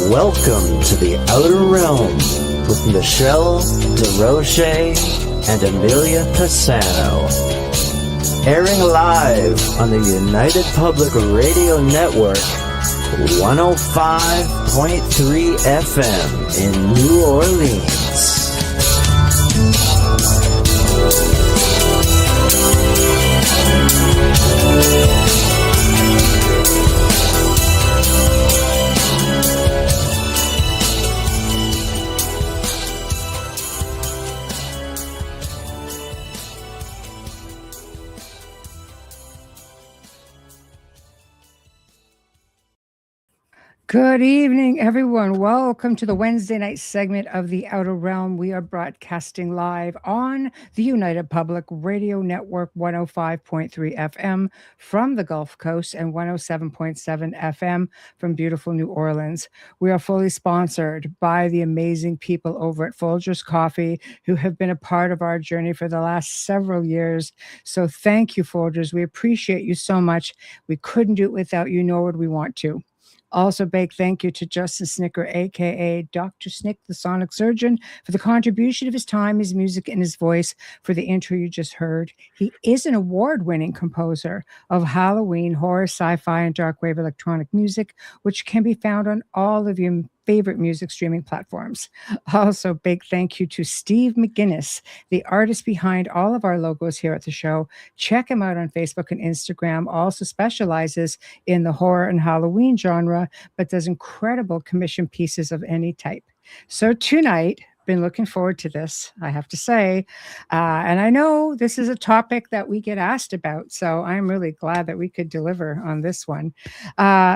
Welcome to the Outer Realm with Michelle Desrochers and Amelia Pisano. Airing live on the United Public Radio Network, 105.3 FM in New Orleans. Good evening, everyone. Welcome to the Wednesday night segment of The Outer Realm. We are broadcasting live on the United Public Radio Network, 105.3 FM from the Gulf Coast and 107.7 FM from beautiful New Orleans. We are fully sponsored by the amazing people over at Folgers Coffee, who have been a part of our journey for the last several years. So thank you, Folgers. We appreciate you so much. We couldn't do it without you, nor would we want to. Also, big thank you to Justin Snicker, a.k.a. Dr. Snick, the sonic surgeon, for the contribution of his time, his music, and his voice for the intro you just heard. He is an award-winning composer of Halloween, horror, sci-fi, and dark wave electronic music, which can be found on all of your favorite music streaming platforms. Also, big thank you to Steve McGinnis, the artist behind all of our logos here at the show. Check him out on Facebook and Instagram. Also specializes in the horror and Halloween genre, but does incredible commission pieces of any type. So tonight, been looking forward to this, I have to say. And I know this is a topic that we get asked about, so I'm really glad that we could deliver on this one.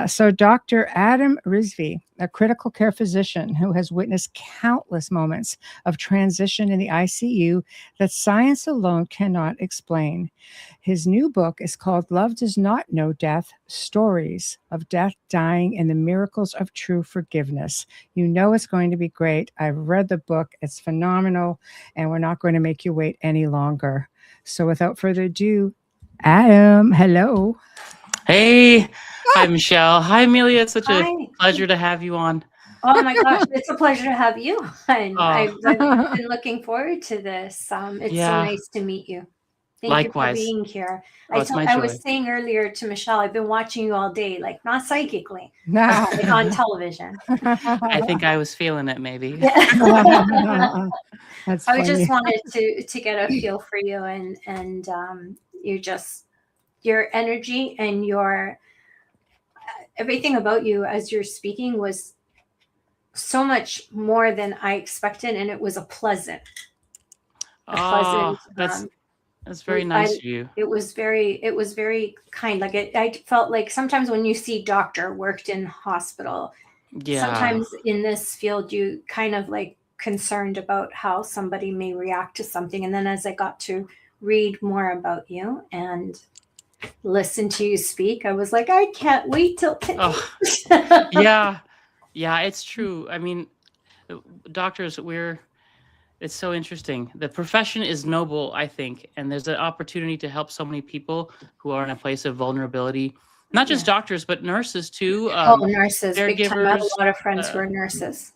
So Dr. Adam Rizvi, a critical care physician who has witnessed countless moments of transition in the ICU that science alone cannot explain. His new book is called Love Does Not Know Death, Stories of Death, Dying, and the Miracles of True Forgiveness. You know it's going to be great. I've read the book. It's phenomenal, and we're not going to make you wait any longer. So without further ado, Adam, hello. Hey. Hi, Michelle. Hi, Amelia. It's such a pleasure to have you on. Oh my gosh, it's a pleasure to have you. And I've been looking forward to this. It's so nice to meet you. Likewise. You for being here. I was saying earlier to Michelle, I've been watching you all day, like not psychically, No. like on television. I think I was feeling it, maybe. That's I funny. just wanted to get a feel for you and your energy and your everything about you as you're speaking was so much more than I expected, and it was pleasant. That's very nice of you. It was very kind. Like I felt like sometimes when you see doctor worked in hospital, sometimes in this field you kind of like concerned about how somebody may react to something. And then as I got to read more about you and listen to you speak, I was like, I can't wait till Yeah, it's true. I mean, doctors, it's so interesting. The profession is noble, I think, and there's an opportunity to help so many people who are in a place of vulnerability. Not just doctors, but nurses too. Nurses. Big time. I have a lot of friends who are nurses.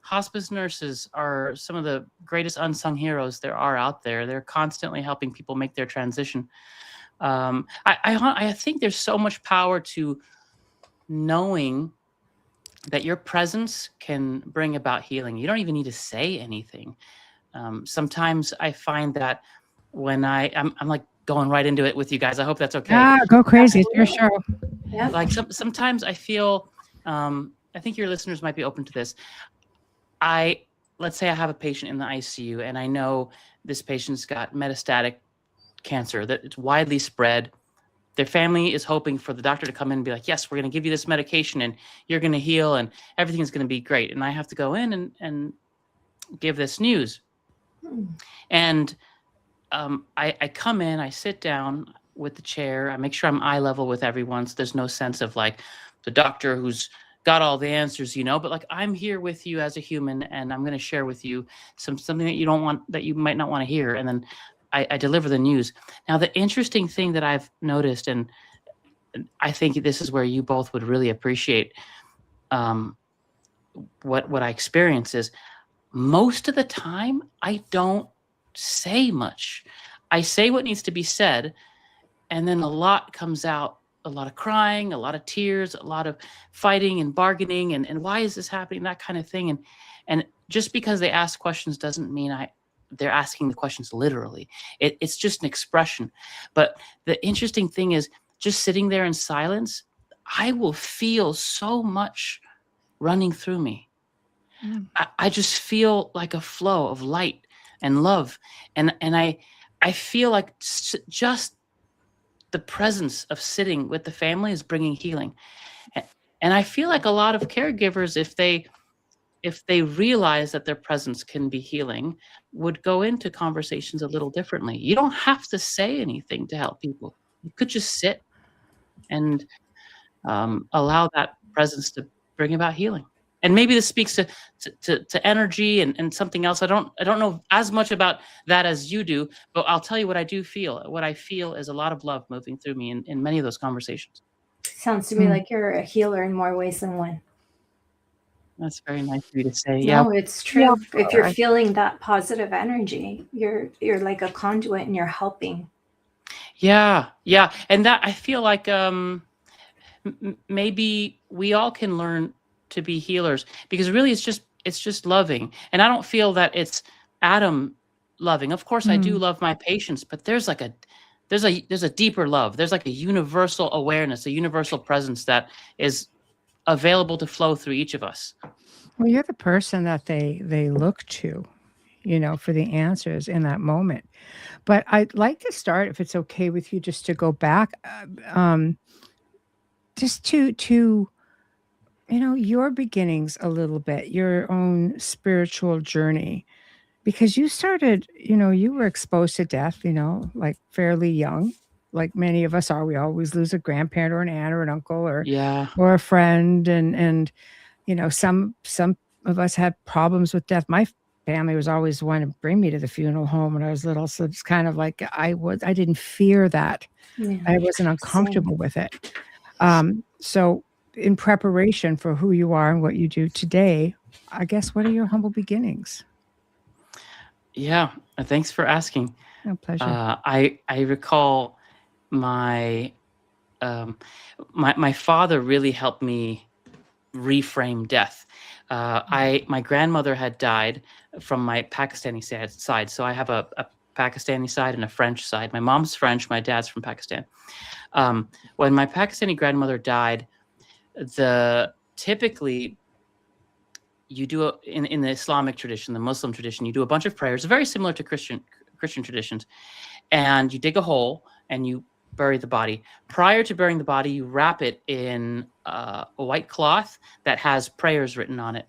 Hospice nurses are some of the greatest unsung heroes there are out there. They're constantly helping people make their transition. I think there's so much power to knowing that your presence can bring about healing. You don't even need to say anything. Sometimes I find that when I'm like going right into it with you guys. I hope that's okay. Go crazy. It's your show. Yeah. Like sometimes I feel, I think your listeners might be open to this. Let's say I have a patient in the ICU and I know this patient's got metastatic cancer that it's widely spread. Their family is hoping for the doctor to come in and be like, yes, we're going to give you this medication and you're going to heal and everything's going to be great. And I have to go in and give this news. And I come in, I sit down with the chair. I make sure I'm eye level with everyone. So there's no sense of like the doctor who's got all the answers, but like I'm here with you as a human and I'm going to share with you something that you might not want to hear. And then I deliver the news. Now, the interesting thing that I've noticed, and I think this is where you both would really appreciate, what I experience is most of the time I don't say much. I say what needs to be said, and then a lot comes out, a lot of crying, a lot of tears, a lot of fighting and bargaining, and why is this happening, that kind of thing. And just because they ask questions doesn't mean they're asking the questions literally. It's just an expression. But the interesting thing is, just sitting there in silence, I will feel so much running through me. I just feel like a flow of light and love. And I feel like just the presence of sitting with the family is bringing healing. And I feel like a lot of caregivers, if they realize that their presence can be healing, would go into conversations a little differently. You don't have to say anything to help people. You could just sit and allow that presence to bring about healing. And maybe this speaks to energy and something else. I don't know as much about that as you do, but I'll tell you what I do feel. What I feel is a lot of love moving through me in many of those conversations. Sounds to me like you're a healer in more ways than one. That's very nice of you to say. No, Yeah, it's true. If you're feeling that positive energy, you're like a conduit and you're helping. Yeah. And that, I feel like maybe we all can learn to be healers, because really it's just loving. And I don't feel that it's Adam loving. Of course I do love my patients, but there's a deeper love. There's like a universal awareness, a universal presence that is available to flow through each of us. Well, you're the person that they look to, for the answers in that moment. But I'd like to start, if it's okay with you, just to go back, just to your beginnings a little bit, your own spiritual journey, because you started, you were exposed to death, like fairly young, like many of us are. We always lose a grandparent or an aunt or an uncle or a friend, and some of us had problems with death. My family was always one to bring me to the funeral home when I was little, so it's kind of like I didn't fear that. I wasn't uncomfortable with it. So in preparation for who you are and what you do today, I guess, what are your humble beginnings? Yeah, thanks for asking. No, pleasure. I recall my father really helped me reframe death. My grandmother had died from my Pakistani side, so I have a Pakistani side and a French side. My mom's French, my dad's from Pakistan. When my Pakistani grandmother died, typically you do in the Islamic tradition, the Muslim tradition, you do a bunch of prayers, very similar to Christian traditions, and you dig a hole and you bury the body. Prior to burying the body, you wrap it in a white cloth that has prayers written on it,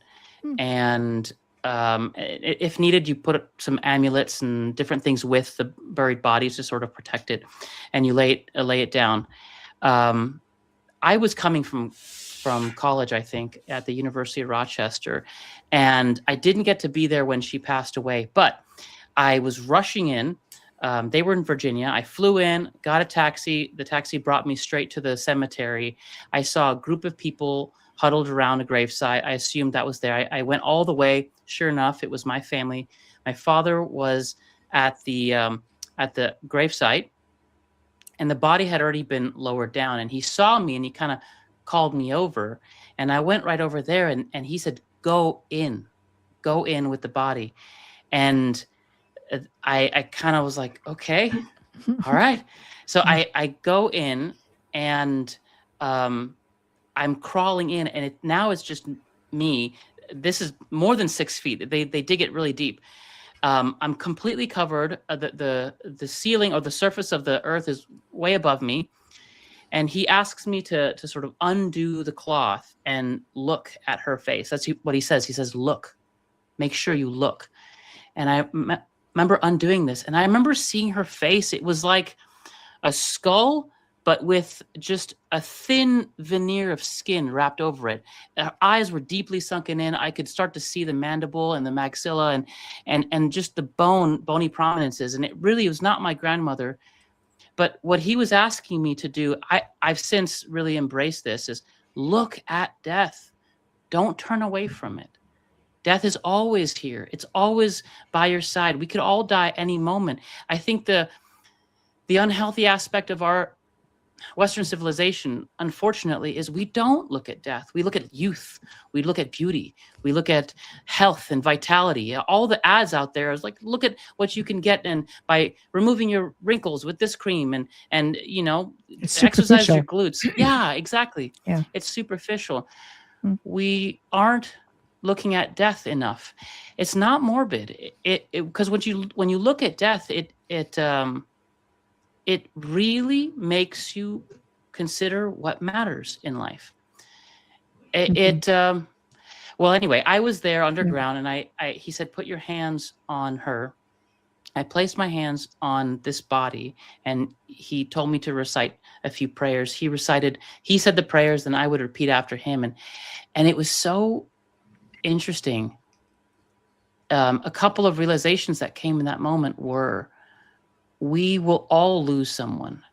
and if needed, you put some amulets and different things with the buried bodies to sort of protect it, and you lay it down. I was coming from college, I think, at the University of Rochester, and I didn't get to be there when she passed away, but I was rushing in. They were in Virginia. I flew in, got a taxi. The taxi brought me straight to the cemetery. I saw a group of people huddled around a gravesite. I assumed that was there. I went all the way. Sure enough, it was my family. My father was at the gravesite, and the body had already been lowered down. And he saw me, and he kind of called me over. And I went right over there, and he said, go in with the body. And I kind of was like, okay, all right. So I go in, and I'm crawling in, and now it's just me. This is more than 6 feet. They dig it really deep. I'm completely covered. The ceiling or the surface of the earth is way above me. And he asks me to sort of undo the cloth and look at her face. That's what he says. He says, look, make sure you look. And I remember undoing this, and I remember seeing her face. It was like a skull, but with just a thin veneer of skin wrapped over it. Her eyes were deeply sunken in. I could start to see the mandible and the maxilla and just the bony prominences. And it really was not my grandmother. But what he was asking me to do, I've since really embraced this, is look at death. Don't turn away from it. Death is always here. It's always by your side. We could all die any moment. I think the unhealthy aspect of our Western civilization, unfortunately, is we don't look at death. We look at youth. We look at beauty. We look at health and vitality. All the ads out there is like, look at what you can get and by removing your wrinkles with this cream and you know, It's exercise your superficial. glutes. Yeah, exactly. Yeah. It's superficial. Mm. We aren't looking at death enough. It's not morbid. Because when you look at death, it really makes you consider what matters in life. Well, anyway, I was there underground, and he said, put your hands on her. I placed my hands on this body, and he told me to recite a few prayers. He said the prayers, and I would repeat after him. And it was so interesting. A couple of realizations that came in that moment were, we will all lose someone.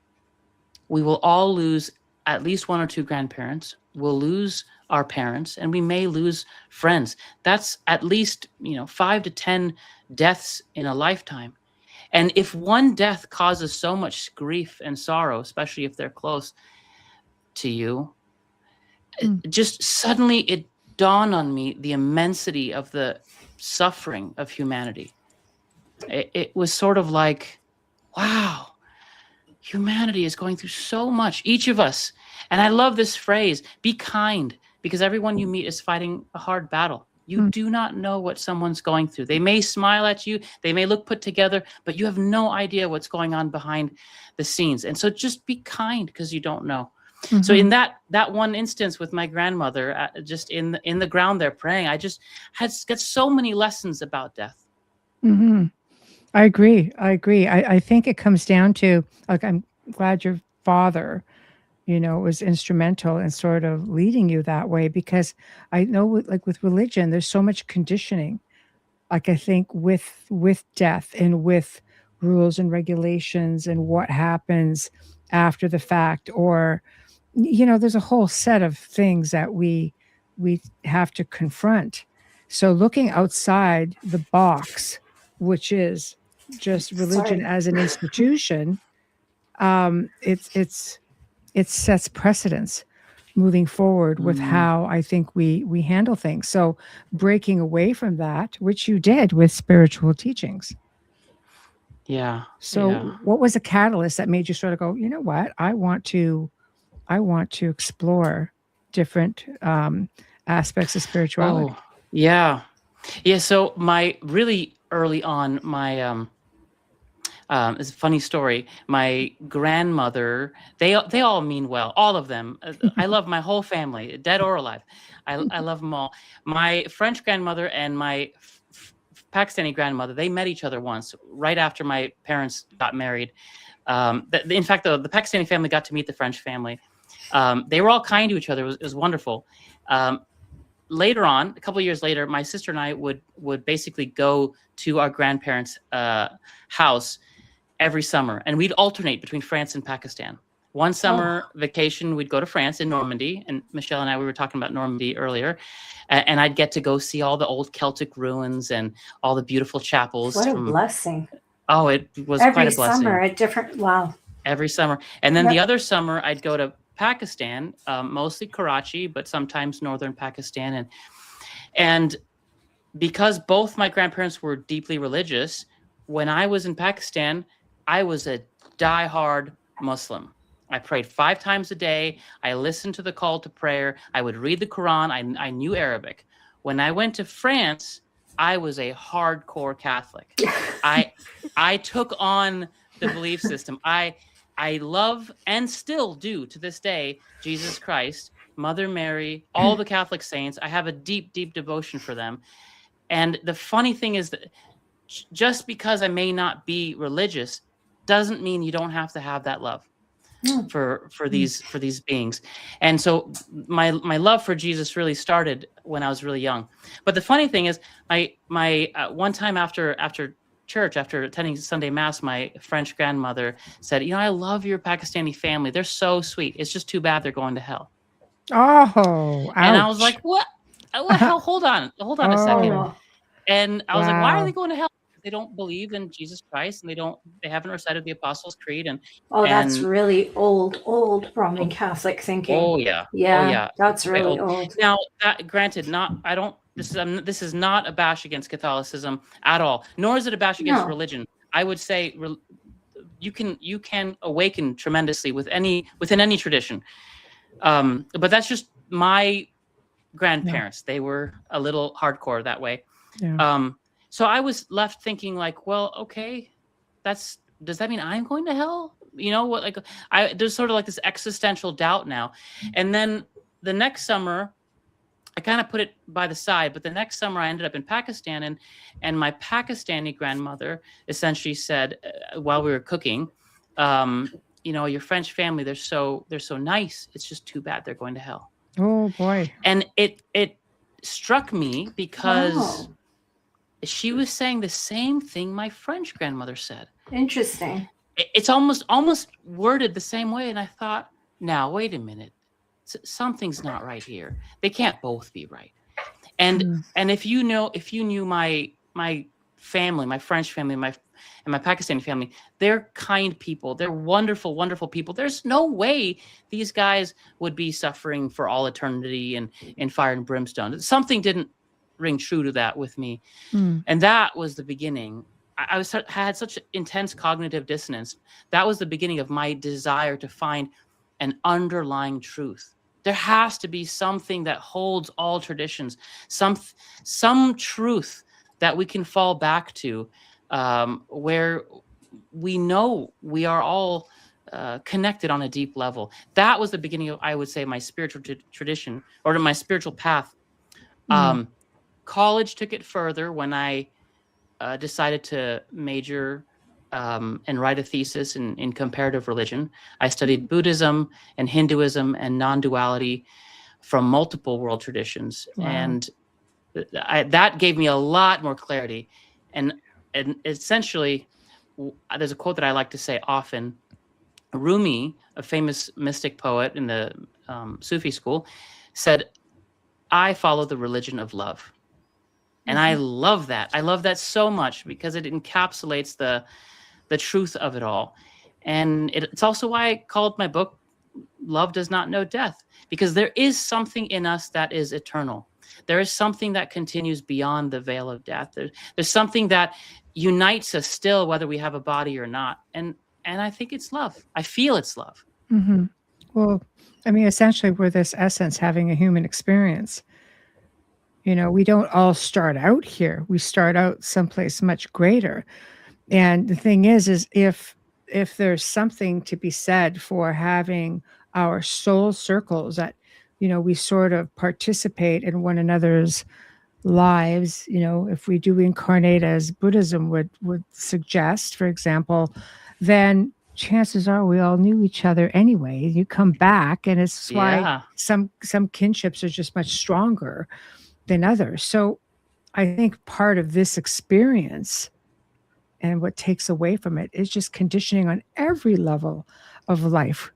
We will all lose at least one or two grandparents. We'll lose our parents, and we may lose friends. That's at least 5 to 10 deaths in a lifetime. And if one death causes so much grief and sorrow, especially if they're close to you, just suddenly it dawned on me the immensity of the suffering of humanity. It was sort of like, wow, humanity is going through so much, each of us. And I love this phrase, be kind, because everyone you meet is fighting a hard battle. You do not know what someone's going through. They may smile at you, they may look put together, but you have no idea what's going on behind the scenes. And so just be kind, because you don't know. Mm-hmm. So in that one instance with my grandmother, just in the ground there praying, I just got so many lessons about death. Mm-hmm. I agree. I think it comes down to, like, I'm glad your father, was instrumental in sort of leading you that way, because I know, like, with religion, there's so much conditioning. Like, I think with death and with rules and regulations and what happens after the fact, or, there's a whole set of things that we have to confront. So looking outside the box, which is just religion as an institution, it sets precedence moving forward with how I think we handle things. So breaking away from that, which you did with spiritual teachings. Yeah. So what was a catalyst that made you sort of go, you know what, I want to explore different aspects of spirituality? Oh, yeah. So really early on, it's a funny story. My grandmother, they all mean well, all of them. I love my whole family, dead or alive. I love them all. My French grandmother and my Pakistani grandmother, they met each other once, right after my parents got married. In fact, the Pakistani family got to meet the French family. They were all kind to each other. It was wonderful. Later on, a couple of years later, my sister and I would basically go to our grandparents' house every summer, and we'd alternate between France and Pakistan. One summer vacation, we'd go to France in Normandy, and Michelle and I, we were talking about Normandy earlier, and I'd get to go see all the old Celtic ruins and all the beautiful chapels. What a blessing. Oh, it was quite a blessing. Every summer, a different, wow. Every summer. And then the other summer, I'd go to Pakistan, mostly Karachi, but sometimes northern Pakistan. And because both my grandparents were deeply religious, when I was in Pakistan, I was a diehard Muslim. I prayed 5 times a day. I listened to the call to prayer. I would read the Quran. I knew Arabic. When I went to France, I was a hardcore Catholic. I took on the belief system. I love, and still do to this day, Jesus Christ, Mother Mary, all the Catholic saints. I have a deep, deep devotion for them. And the funny thing is that just because I may not be religious doesn't mean you don't have to have that love for these beings. And so my love for Jesus really started when I was really young. But the funny thing is, my one time after church, after attending Sunday Mass, my French grandmother said, I love your Pakistani family. They're so sweet. It's just too bad they're going to hell. Oh, ouch. And I was like, what? Well, hold on a second. Oh, And I was like, why are they wow. going to hell? They don't believe in Jesus Christ, and they haven't recited the Apostles' Creed, That's and really old Roman Catholic thinking. oh yeah, Yeah, that's way really old. old. Now, granted, this is not a bash against Catholicism at all, nor is it a bash against No. religion. I would say you can awaken tremendously within any tradition. But that's just my grandparents. They were a little hardcore that way. Yeah. So I was left thinking like, well, okay, does that mean I'm going to hell? You know what? Like, there's sort of like this existential doubt now. And then the next summer, I kind of put it by the side, but the next summer I ended up in Pakistan, and my Pakistani grandmother essentially said, while we were cooking, your French family, they're so nice. It's just too bad they're going to hell. Oh boy. And it struck me because she was saying the same thing my French grandmother said. Interesting. It's almost worded the same way. And I thought, now, wait a minute. Something's not right here. They can't both be right. And if you knew my family, my French family, and my Pakistani family, they're kind people. They're wonderful, wonderful people. There's no way these guys would be suffering for all eternity in fire and brimstone. Something didn't ring true to that with me. And that was the beginning. I had such intense cognitive dissonance. That was the beginning of my desire to find an underlying truth. There has to be something that holds all traditions, some truth that we can fall back to, where we know we are all connected on a deep level. That was the beginning of, I would say, my spiritual tradition, or my spiritual path. College took it further when I decided to major and write a thesis in comparative religion. I studied Buddhism and Hinduism and non-duality from multiple world traditions. Wow. And that gave me a lot more clarity. And essentially, there's a quote that I like to say often. Rumi, a famous mystic poet in the Sufi school, said, "I follow the religion of love." And I love that. I love that so much because it encapsulates the truth of it all. And it's also why I called my book Love Does Not Know Death, because there is something in us that is eternal. There is something that continues beyond the veil of death. There's something that unites us still, whether we have a body or not. And I think it's love. I feel it's love. Mm-hmm. Well, I mean, essentially, we're this essence having a human experience. We don't all start out here. We start out someplace much greater. And the thing is if there's something to be said for having our soul circles that, we sort of participate in one another's lives, if we do incarnate as Buddhism would suggest, for example, then chances are we all knew each other anyway. You come back, and it's why some kinships are just much stronger than others. So I think part of this experience and what takes away from it is just conditioning on every level of life.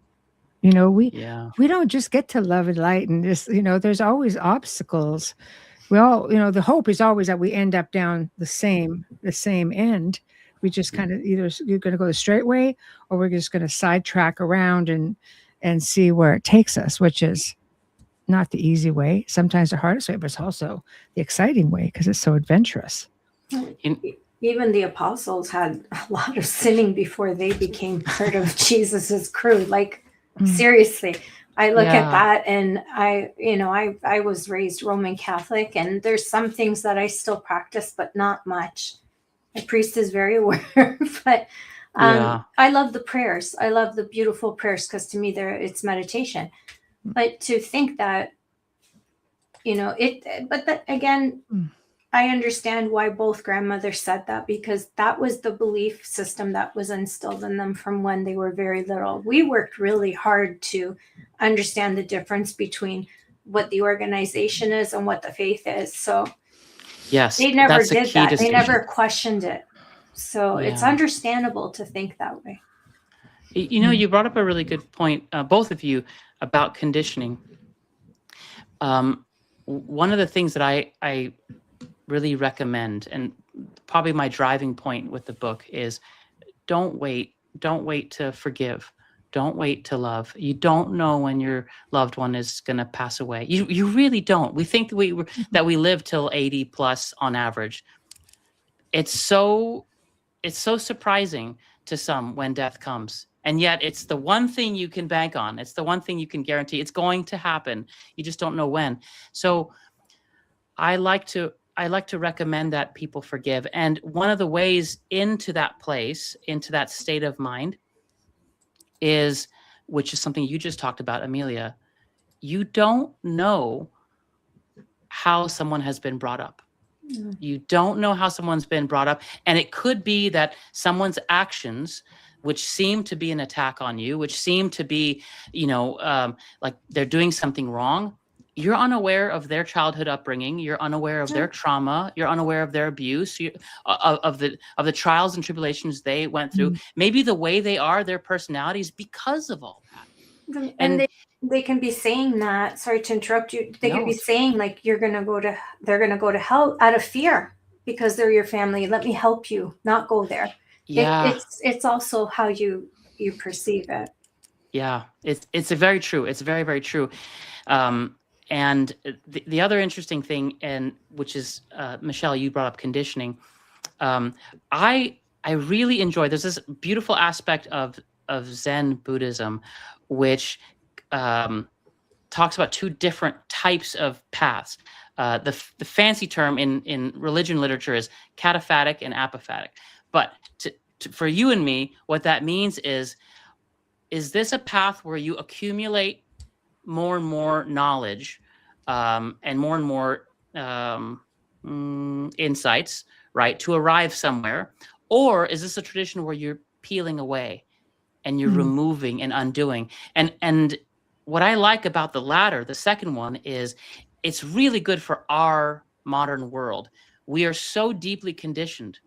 We don't just get to love and light and just, there's always obstacles. We all, the hope is always that we end up down the same end. We just kind of either you're going to go the straight way, or we're just going to sidetrack around and see where it takes us, which is not the easy way, sometimes the hardest way, but it's also the exciting way because it's so adventurous. Even the apostles had a lot of sinning before they became part of Jesus's crew. Like, seriously, I look at that, and I was raised Roman Catholic, and there's some things that I still practice, but not much. My priest is very aware, but I love the prayers. I love the beautiful prayers because to me, it's meditation. But to think that, again, I understand why both grandmothers said that, because that was the belief system that was instilled in them from when they were very little. We worked really hard to understand the difference between what the organization is and what the faith is. So yes, they never did that. Distinction. They never questioned it. So it's understandable to think that way. You brought up a really good point, both of you, about conditioning. one of the things that I really recommend, and probably my driving point with the book, is don't wait to forgive. Don't wait to love. You don't know when your loved one is going to pass away. You really don't. We think that we live till 80 plus on average. It's so surprising to some when death comes. And yet it's the one thing you can bank on. It's the one thing you can guarantee. It's going to happen. You just don't know when. So I like to recommend that people forgive. And one of the ways into that place, into that state of mind, is, which is something you just talked about, Amelia, you don't know how someone has been brought up. You don't know how someone's been brought up. And it could be that someone's actions, which seem to be an attack on you, which seem to be, like they're doing something wrong. You're unaware of their childhood upbringing. You're unaware of their trauma. You're unaware of their abuse, of the trials and tribulations they went through. Maybe the way they are, their personalities, because of all that. And they can be saying that. Sorry to interrupt you. They could be saying like, they're going to go to hell out of fear because they're your family. Let me help you not go there. Yeah, it's also how you perceive it. Yeah, it's very true. It's very, very true. And the other interesting thing, and which is, Michelle, you brought up conditioning. I really enjoy, there's this beautiful aspect of Zen Buddhism, which talks about two different types of paths. The fancy term in religion literature is cataphatic and apophatic. But for you and me, what that means is this a path where you accumulate more and more knowledge and more insights, right, to arrive somewhere? Or is this a tradition where you're peeling away and you're removing and undoing? And what I like about the latter, the second one, is it's really good for our modern world. We are so deeply conditioned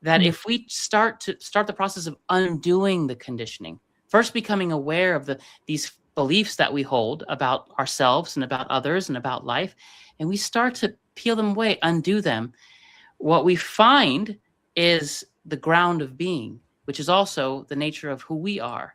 that if we start the process of undoing the conditioning, first becoming aware of these beliefs that we hold about ourselves and about others and about life, and we start to peel them away, undo them, what we find is the ground of being, which is also the nature of who we are.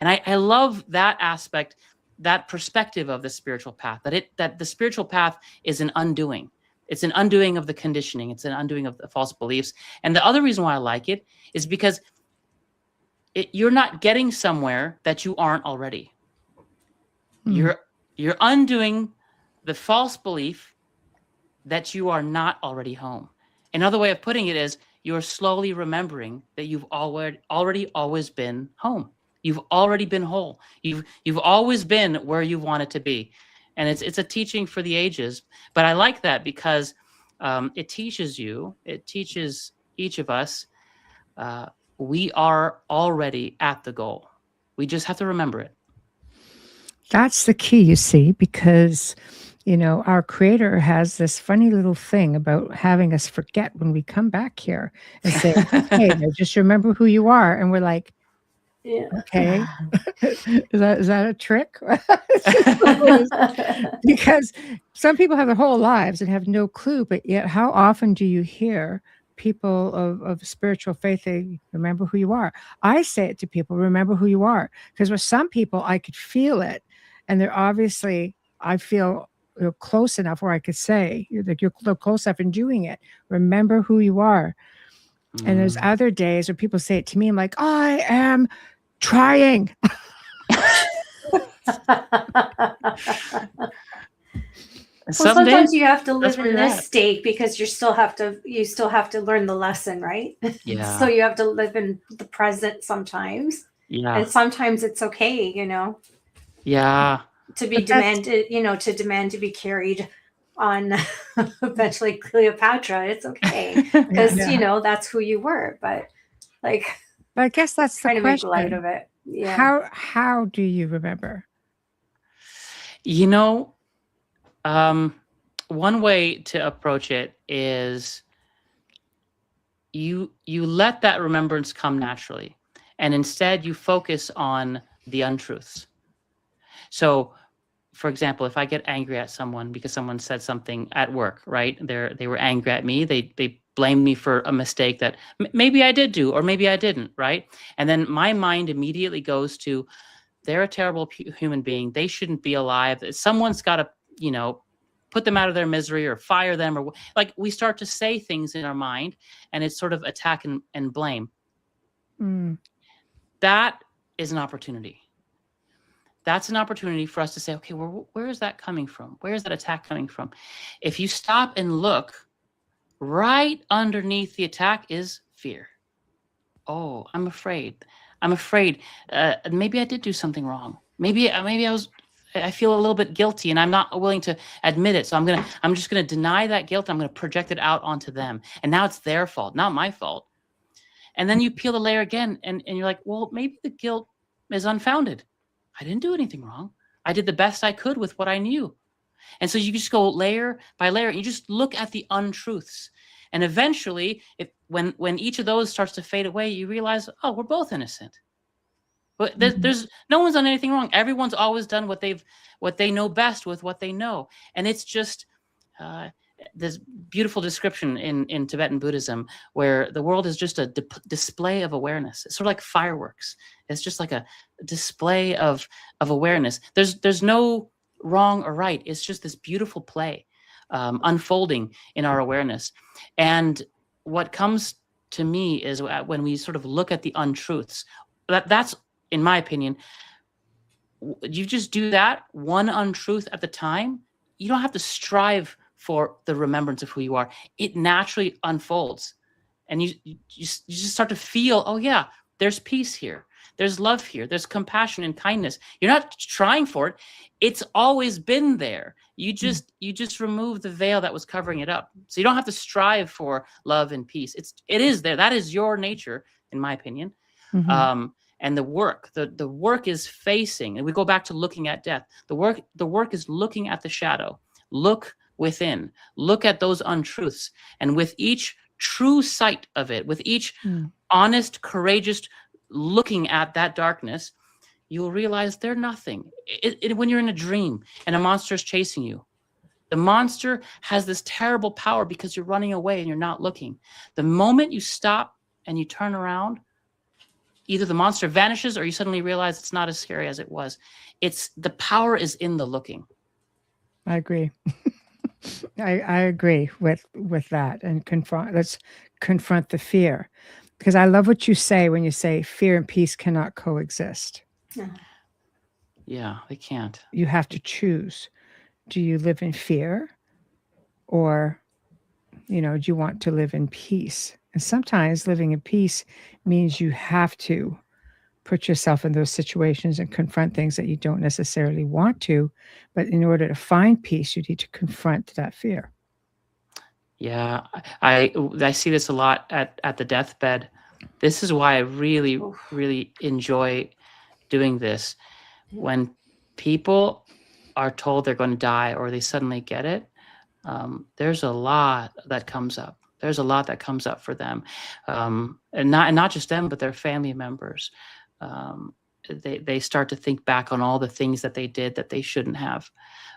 And I love that aspect, that perspective of the spiritual path, that the spiritual path is an undoing. It's an undoing of the conditioning. It's an undoing of the false beliefs. And the other reason why I like it is because you're not getting somewhere that you aren't already. You're undoing the false belief that you are not already home. Another way of putting it is you're slowly remembering that you've already always been home. You've already been whole. You've always been where you wanted to be. And it's a teaching for the ages. But I like that because it teaches each of us, we are already at the goal. We just have to remember it. That's the key, you see, because, our Creator has this funny little thing about having us forget when we come back here and say, hey, now just remember who you are. And we're like, yeah, okay, is that a trick? Because some people have their whole lives and have no clue, but yet how often do you hear people of spiritual faith, they remember who you are? I say it to people, remember who you are, because with some people I could feel it, and they're obviously, I feel close enough where I could say that you're close enough in doing it. Remember who you are. And there's other days where people say it to me, I'm like, I am trying. Sometimes you have to live in this state because you still have to learn the lesson, right? Yeah. So you have to live in the present sometimes. Yeah. And sometimes it's okay, Yeah. to be demanded, to demand to be carried on eventually Cleopatra. It's okay because that's who you were. But I guess that's the trying question. to make light of it. Yeah. How do you remember? One way to approach it is you let that remembrance come naturally, and instead you focus on the untruths. So for example, if I get angry at someone because someone said something at work, right? They were angry at me. They blamed me for a mistake that maybe I did do, or maybe I didn't, right? And then my mind immediately goes to, they're a terrible human being. They shouldn't be alive. Someone's got to, put them out of their misery or fire them, or like we start to say things in our mind, and it's sort of attack and blame. That is an opportunity. That's an opportunity for us to say, okay, well, where is that coming from? Where is that attack coming from? If you stop and look, right underneath the attack is fear. Oh, I'm afraid. I'm afraid. Maybe I did do something wrong. Maybe I feel a little bit guilty, and I'm not willing to admit it. So I'm just gonna deny that guilt. I'm gonna project it out onto them, and now it's their fault, not my fault. And then you peel the layer again, and you're like, well, maybe the guilt is unfounded. I didn't do anything wrong. I did the best I could with what I knew. And so you just go layer by layer, and you just look at the untruths. And eventually, when each of those starts to fade away, you realize, oh, we're both innocent. But there's no one's done anything wrong. Everyone's always done what they know best with what they know. And it's just this beautiful description in Tibetan Buddhism, where the world is just a display of awareness. It's sort of like fireworks. It's just like a display of awareness. There's no wrong or right. It's just this beautiful play unfolding in our awareness. And what comes to me is when we sort of look at the untruths, that's, in my opinion, you just do that one untruth at the time. You don't have to strive for the remembrance of who you are. It naturally unfolds. And you just start to feel, oh yeah, there's peace here. There's love here. There's compassion and kindness. You're not trying for it. It's always been there. You just remove the veil that was covering it up. So you don't have to strive for love and peace. It is there. That is your nature, in my opinion. And the work is facing, and we go back to looking at death. The work is looking at the shadow. Look within. Look at those untruths. And with each true sight of it, with each honest, courageous looking at that darkness, you'll realize they're nothing. When you're in a dream and a monster is chasing you, the monster has this terrible power because you're running away and you're not looking. The moment you stop and you turn around, either the monster vanishes or you suddenly realize it's not as scary as it was. The power is in the looking. I agree. I agree with that, and let's confront the fear, because I love what you say when you say fear and peace cannot coexist. Yeah, they can't. You have to choose. Do you live in fear, or do you want to live in peace? And sometimes living in peace means you have to put yourself in those situations and confront things that you don't necessarily want to. But in order to find peace, you need to confront that fear. Yeah, I see this a lot at the deathbed. This is why I really, really enjoy doing this. When people are told they're going to die or they suddenly get it, there's a lot that comes up. There's a lot that comes up for them, and not just them, but their family members. They start to think back on all the things that they did that they shouldn't have,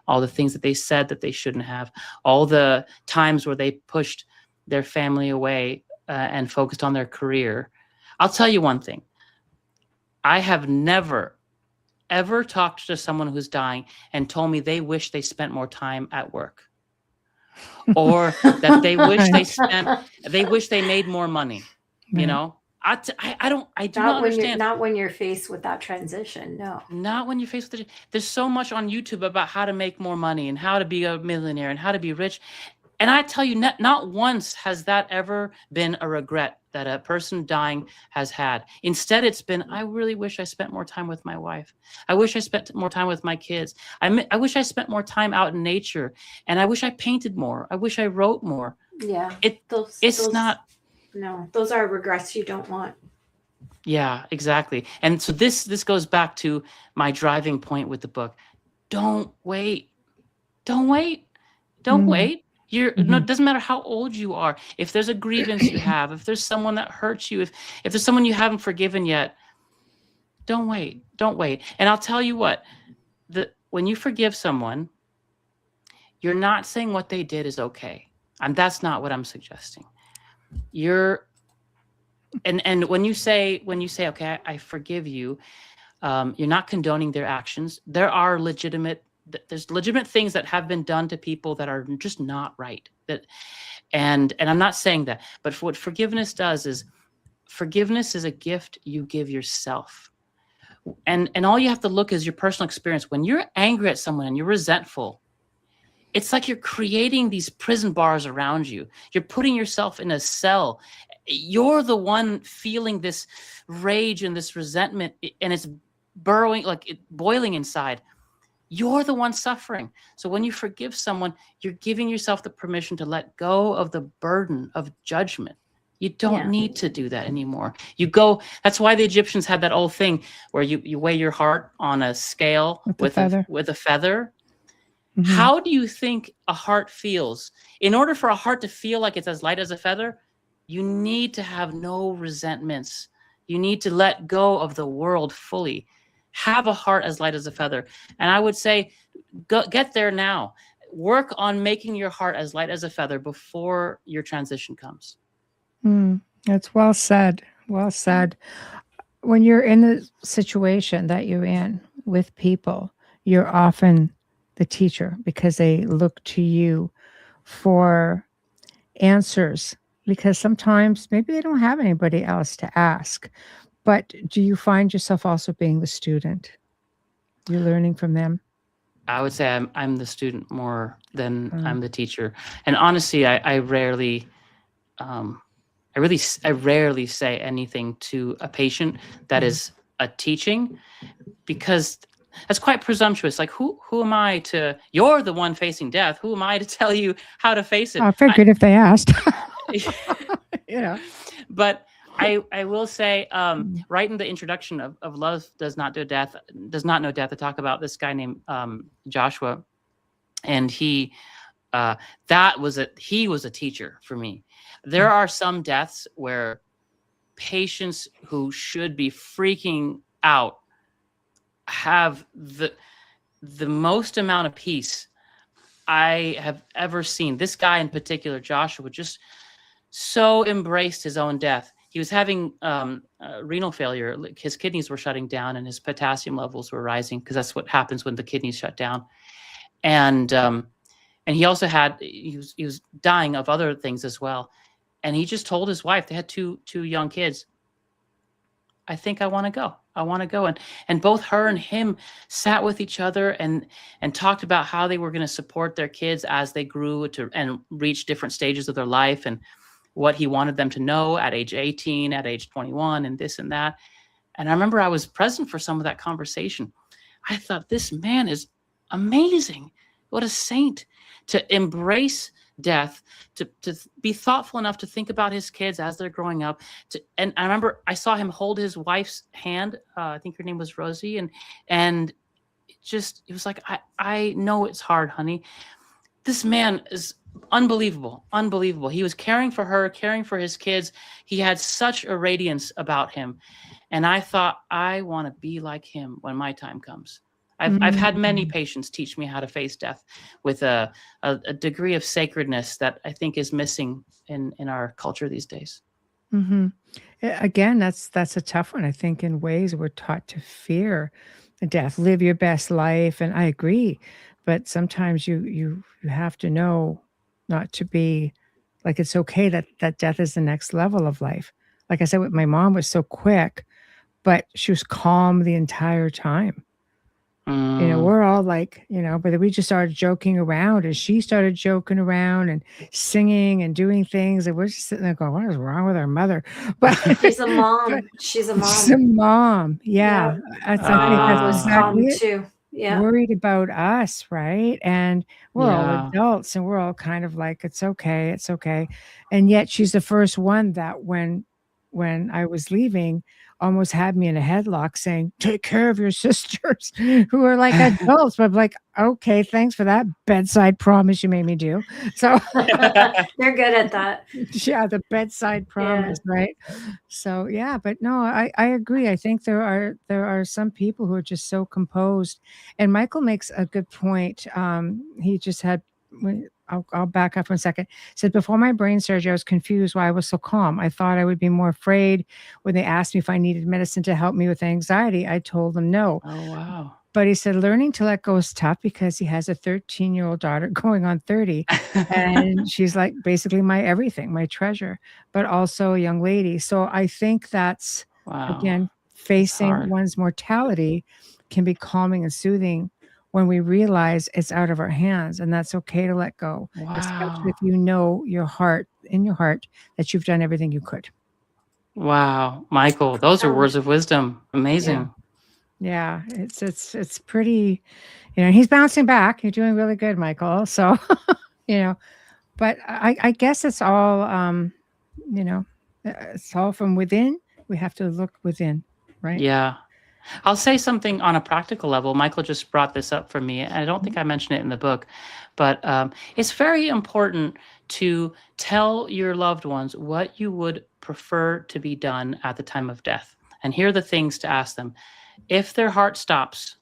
all the things that they said that they shouldn't have, all the times where they pushed their family away and focused on their career. I'll tell you one thing. I have never, ever talked to someone who's dying and told me they wish they spent more time at work. Or that they wish they made more money. I do not understand. Not when you're faced with that transition. No, not when you're faced with it. There's so much on YouTube about how to make more money and how to be a millionaire and how to be rich. And I tell you, not once has that ever been a regret that a person dying has had. Instead, it's been, I really wish I spent more time with my wife. I wish I spent more time with my kids. I wish I spent more time out in nature. And I wish I painted more. I wish I wrote more. Yeah. Those are regrets you don't want. Yeah, exactly. And so this goes back to my driving point with the book. Don't wait. Don't wait. Don't wait. No, it doesn't matter how old you are. If there's a grievance you have, if there's someone that hurts you, if there's someone you haven't forgiven yet, don't wait. Don't wait. And I'll tell you what, when you forgive someone, you're not saying what they did is okay. And that's not what I'm suggesting. And when you say, okay, I forgive you, you're not condoning their actions. There's legitimate things that have been done to people that are just not right. And I'm not saying that, but what forgiveness does is, forgiveness is a gift you give yourself. And all you have to look is your personal experience. When you're angry at someone and you're resentful, it's like you're creating these prison bars around you. You're putting yourself in a cell. You're the one feeling this rage and this resentment, and it's boiling inside. You're the one suffering. So when you forgive someone, you're giving yourself the permission to let go of the burden of judgment. You don't need to do that anymore. That's why the Egyptians had that old thing where you weigh your heart on a scale with a feather. Mm-hmm. How do you think a heart feels? In order for a heart to feel like it's as light as a feather, you need to have no resentments. You need to let go of the world fully. Have a heart as light as a feather. And I would say, get there now. Work on making your heart as light as a feather before your transition comes. That's well said. Well said. When you're in the situation that you're in with people, you're often the teacher because they look to you for answers, because sometimes maybe they don't have anybody else to ask. But do you find yourself also being the student? You're learning from them? I would say I'm the student more than I'm the teacher. And honestly, I rarely say anything to a patient that is a teaching, because that's quite presumptuous. Like, who am I to? You're the one facing death. Who am I to tell you how to face it? I figured if they asked. But I will say, right in the introduction of Love Does Not Know Death, to talk about this guy named Joshua, and he was a teacher for me. There are some deaths where patients who should be freaking out have the most amount of peace I have ever seen. This guy in particular, Joshua, just so embraced his own death. He was having renal failure. His kidneys were shutting down and his potassium levels were rising, because that's what happens when the kidneys shut down. And he also he was dying of other things as well. And he just told his wife, they had two young kids, I think I want to go. I want to go. And both her and him sat with each other and talked about how they were going to support their kids as they grew and reach different stages of their life, and what he wanted them to know at age 18, at age 21, and this and that. And I remember I was present for some of that conversation. I thought, this man is amazing. What a saint, to embrace death, to be thoughtful enough to think about his kids as they're growing up. And I remember I saw him hold his wife's hand. I think her name was Rosie. And it was like, I know it's hard, honey. This man is unbelievable. He was caring for her, caring for his kids. He had such a radiance about him. And I thought, I want to be like him when my time comes. I've had many patients teach me how to face death with a degree of sacredness that I think is missing in our culture these days. Mm-hmm. Again, that's a tough one. I think in ways we're taught to fear death, live your best life. And I agree. But sometimes you have to know not to be like, it's okay that death is the next level of life. Like I said, with my mom was so quick, but she was calm the entire time. We're all like, but we just started joking around, and she started joking around and singing and doing things. And we're just sitting there going, what is wrong with our mother? But she's a mom. She's a mom. She's a mom. Yeah. I think that's exactly it. Too. Yeah. Worried about us, right? And we're all adults, and we're all kind of like, it's okay. And yet she's the first one that when when I was leaving almost had me in a headlock saying, take care of your sisters who are like adults. But I'm like, okay, thanks for that bedside promise you made me do. So they're good at that. yeah, the bedside promise, right? So yeah, but no, I agree. I think there are some people who are just so composed. And Michael makes a good point. He just had I'll back up 1 second. Said before my brain surgery, I was confused why I was so calm. I thought I would be more afraid when they asked me if I needed medicine to help me with anxiety. I told them no. Oh, wow. But he said learning to let go is tough because he has a 13-year-old daughter going on 30. And she's like basically my everything, my treasure, but also a young lady. So I think that's, again, facing one's mortality can be calming and soothing when we realize it's out of our hands, and that's okay to let go, especially if you know in your heart that you've done everything you could. Wow, Michael, those are words of wisdom. Amazing. Yeah, it's pretty, he's bouncing back. You're doing really good, Michael. So, but I guess it's all, it's all from within. We have to look within, right? Yeah. I'll say something on a practical level. Michael just brought this up for me. And I don't think I mentioned it in the book, but it's very important to tell your loved ones what you would prefer to be done at the time of death. And here are the things to ask them. If their heart stops,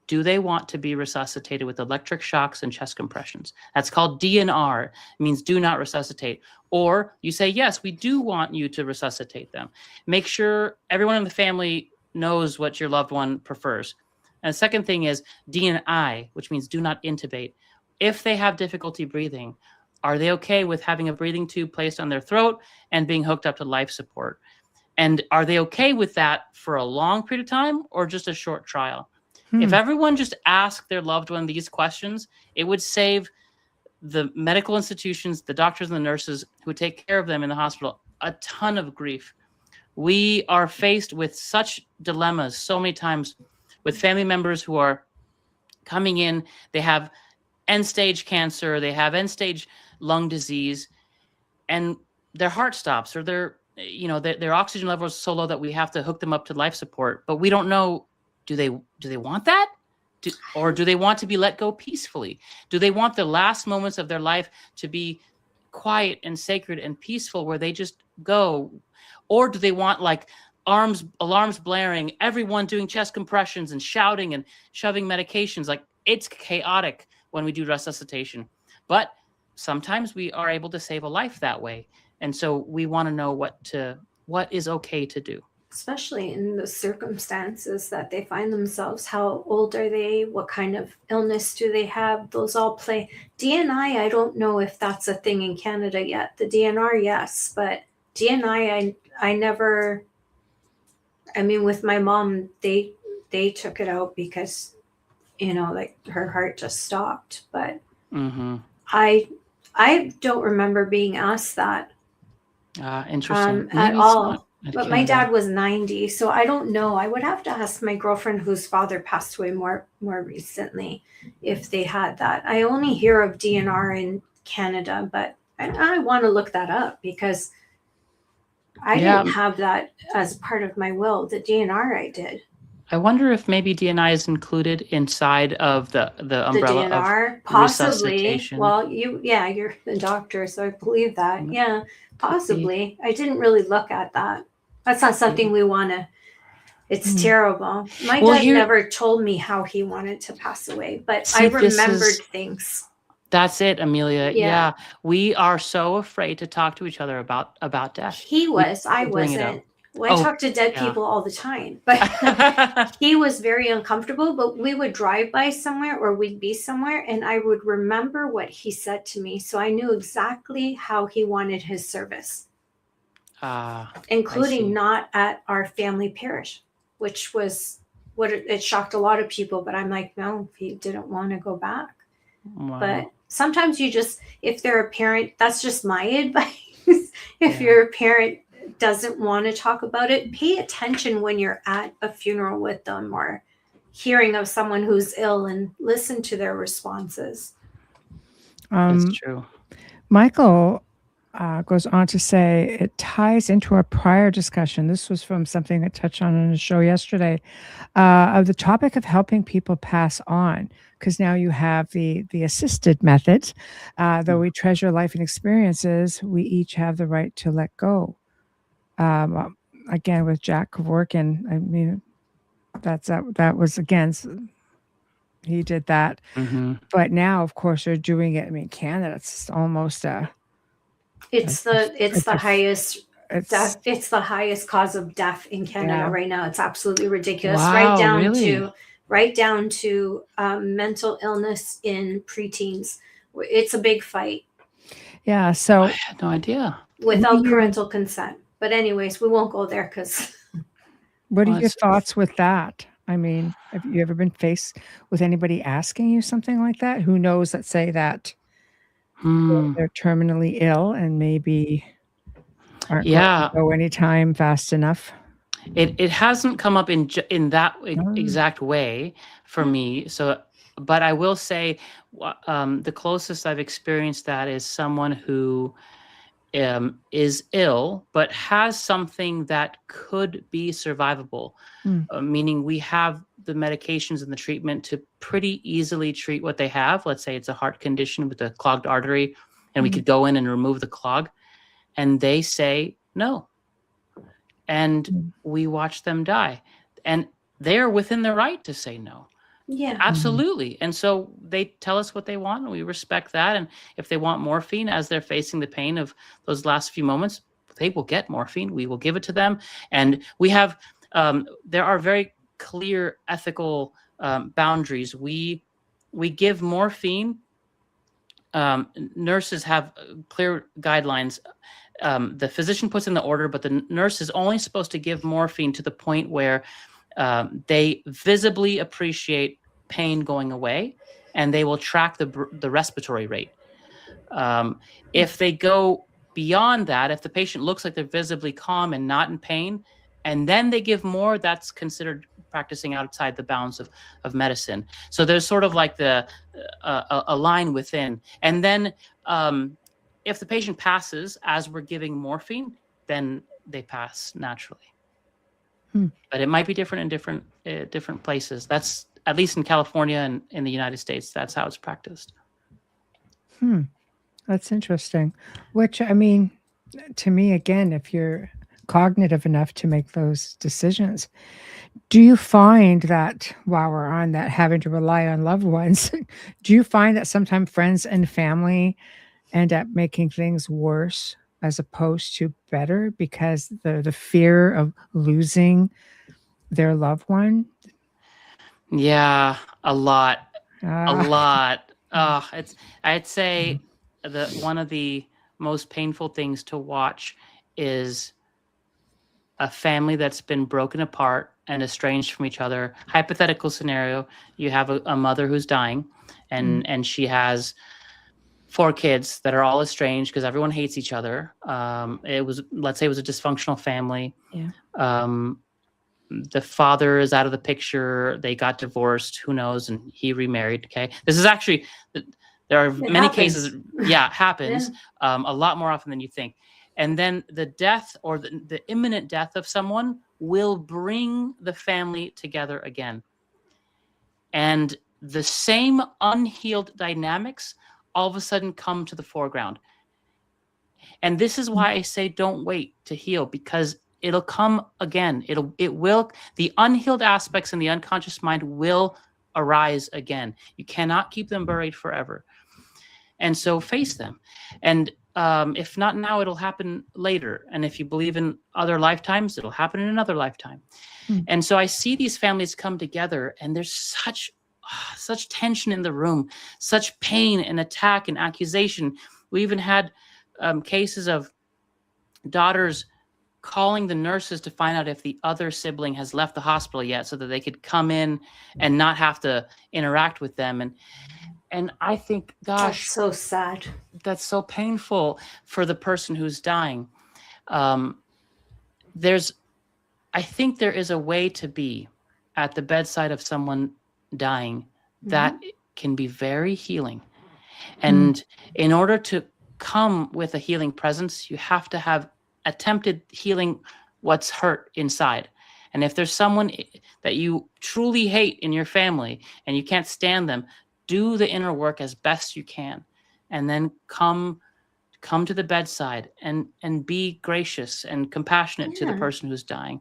do they want to be resuscitated with electric shocks and chest compressions? That's called DNR. It means do not resuscitate. Or you say, yes, we do want you to resuscitate them. Make sure everyone in the family knows what your loved one prefers. And the second thing is DNI, which means do not intubate. If they have difficulty breathing, are they okay with having a breathing tube placed on their throat and being hooked up to life support? And are they okay with that for a long period of time or just a short trial? If everyone just asked their loved one these questions, it would save the medical institutions, the doctors and the nurses who take care of them in the hospital, a ton of grief. We are faced with such dilemmas so many times with family members who are coming in. They have end-stage cancer, they have end-stage lung disease, and their heart stops, or their oxygen level is so low that we have to hook them up to life support. But we don't know, do they want that? Or do they want to be let go peacefully? Do they want the last moments of their life to be quiet and sacred and peaceful where they just go? Or do they want like alarms blaring, everyone doing chest compressions and shouting and shoving medications? Like, it's chaotic when we do resuscitation. But sometimes we are able to save a life that way. And so we want to know what is okay to do. Especially in the circumstances that they find themselves. How old are they? What kind of illness do they have? Those all play. DNI, I don't know if that's a thing in Canada yet. The DNR, yes, but DNI, I never. I mean, with my mom, they took it out because, like her heart just stopped. But I don't remember being asked that. Interesting. At all. But my dad was 90, so I don't know. I would have to ask my girlfriend whose father passed away more recently if they had that. I only hear of DNR in Canada, but I want to look that up because I didn't have that as part of my will. The DNR I did. I wonder if maybe DNI is included inside of the umbrella the DNR, of possibly. resuscitation. Well, you're the doctor, so I believe that. Yeah, possibly. I didn't really look at that. That's not something we want to. It's terrible. My dad never told me how he wanted to pass away, but I remembered things. That's it, Amelia. Yeah. We are so afraid to talk to each other about death. He was. I wasn't. Well, I talk to dead people all the time, but he was very uncomfortable. But we would drive by somewhere or we'd be somewhere, and I would remember what he said to me. So I knew exactly how he wanted his service, including not at our family parish, which was what it shocked a lot of people. But I'm like, no, he didn't want to go back. Wow. But sometimes if they're a parent, that's just my advice. If you're a parent doesn't want to talk about it, pay attention when you're at a funeral with them or hearing of someone who's ill and listen to their responses. That's true. Michael, goes on to say it ties into our prior discussion. This was from something I touched on the show yesterday, of the topic of helping people pass on. Because now you have the assisted methods. Though we treasure life and experiences, we each have the right to let go. Again, with Jack Kevorkian, I mean, that was again. He did that, but now, of course, they're doing it. I mean, Canada, it's almost it's the highest cause of death in Canada right now. It's absolutely ridiculous. Wow, right down to mental illness in preteens. It's a big fight. Yeah. So I had no idea. Without parental consent. But anyways, we won't go there because. What are your thoughts with that? I mean, have you ever been faced with anybody asking you something like that? Who knows, let's say that they're terminally ill and maybe aren't going to go anytime fast enough? It hasn't come up in that exact way for me. So, but I will say the closest I've experienced that is someone who is ill, but has something that could be survivable, meaning we have the medications and the treatment to pretty easily treat what they have. Let's say it's a heart condition with a clogged artery, and we could go in and remove the clog, and they say no. And we watch them die. And they're within their right to say no. Yeah, absolutely. And so they tell us what they want, and we respect that. And if they want morphine as they're facing the pain of those last few moments, they will get morphine. We will give it to them. And we have, there are very clear ethical boundaries. We give morphine. Nurses have clear guidelines. The physician puts in the order, but the nurse is only supposed to give morphine to the point where they visibly appreciate pain going away, and they will track the respiratory rate. If they go beyond that, if the patient looks like they're visibly calm and not in pain, and then they give more, that's considered practicing outside the bounds of medicine. So there's sort of like a line within. And then if the patient passes as we're giving morphine, then they pass naturally. But it might be different in different places. That's at least in California and in the United States, that's how it's practiced. That's interesting. Which, I mean, to me, again, if you're cognitive enough to make those decisions, do you find that while we're on that, having to rely on loved ones, do you find that sometimes friends and family end up making things worse as opposed to better because the fear of losing their loved one? Yeah, a lot. I'd say one of the most painful things to watch is a family that's been broken apart and estranged from each other. Hypothetical scenario: you have a mother who's dying, and she has 4 kids that are all estranged because everyone hates each other. Let's say it was a dysfunctional family. Yeah. The father is out of the picture. They got divorced. Who knows? And he remarried. Okay. This is actually, there are many cases. Yeah, it happens a lot more often than you think. And then the death or the imminent death of someone will bring the family together again. And the same unhealed dynamics all of a sudden come to the foreground. And this is why I say don't wait to heal, because it'll come again. The unhealed aspects in the unconscious mind will arise again. You cannot keep them buried forever. And so face them. And if not now, it'll happen later. And if you believe in other lifetimes, it'll happen in another lifetime. And so I see these families come together, and there's such tension in the room, such pain and attack and accusation. We even had cases of daughters calling the nurses to find out if the other sibling has left the hospital yet, so that they could come in and not have to interact with them. And I think, gosh, that's so sad. That's so painful for the person who's dying. I think there is a way to be at the bedside of someone dying that can be very healing. And in order to come with a healing presence. You have to have attempted healing what's hurt inside. And if there's someone that you truly hate in your family and you can't stand them, do the inner work as best you can, and then come to the bedside and be gracious and compassionate to the person who's dying.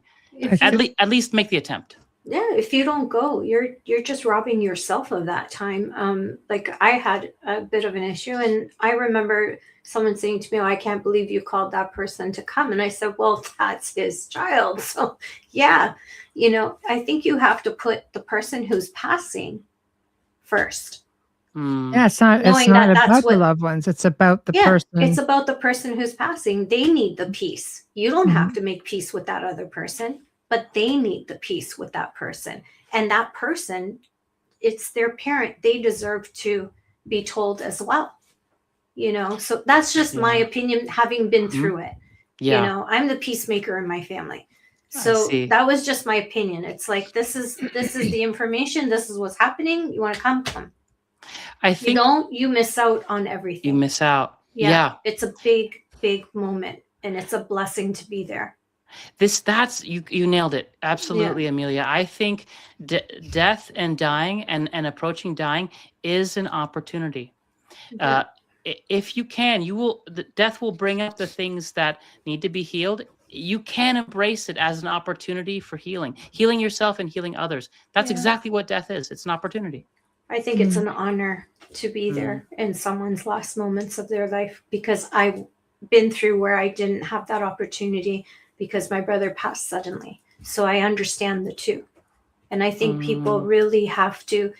At least make the attempt. Yeah, if you don't go, you're just robbing yourself of that time. Like I had a bit of an issue, and I remember someone saying to me, "Oh, I can't believe you called that person to come." And I said, "Well, that's his child." So yeah, I think you have to put the person who's passing first. Yeah, it's not about the loved ones. It's about the person. It's about the person who's passing. They need the peace. You don't have to make peace with that other person, but they need the peace with that person. And that person, it's their parent. They deserve to be told as well. So that's just my opinion, having been through it. Yeah. I'm the peacemaker in my family. So that was just my opinion. It's like, this is the information. This is what's happening. You want to come? I think you miss out on everything. You miss out. Yeah. It's a big, big moment, and it's a blessing to be there. That's you nailed it. Absolutely, Amelia. I think death and dying and approaching dying is an opportunity. If you can, death will bring up the things that need to be healed. You can embrace it as an opportunity for healing yourself and healing others. That's exactly what death is. It's an opportunity. I think it's an honor to be there in someone's last moments of their life, because I've been through where I didn't have that opportunity because my brother passed suddenly. So I understand the two. And I think people really have to,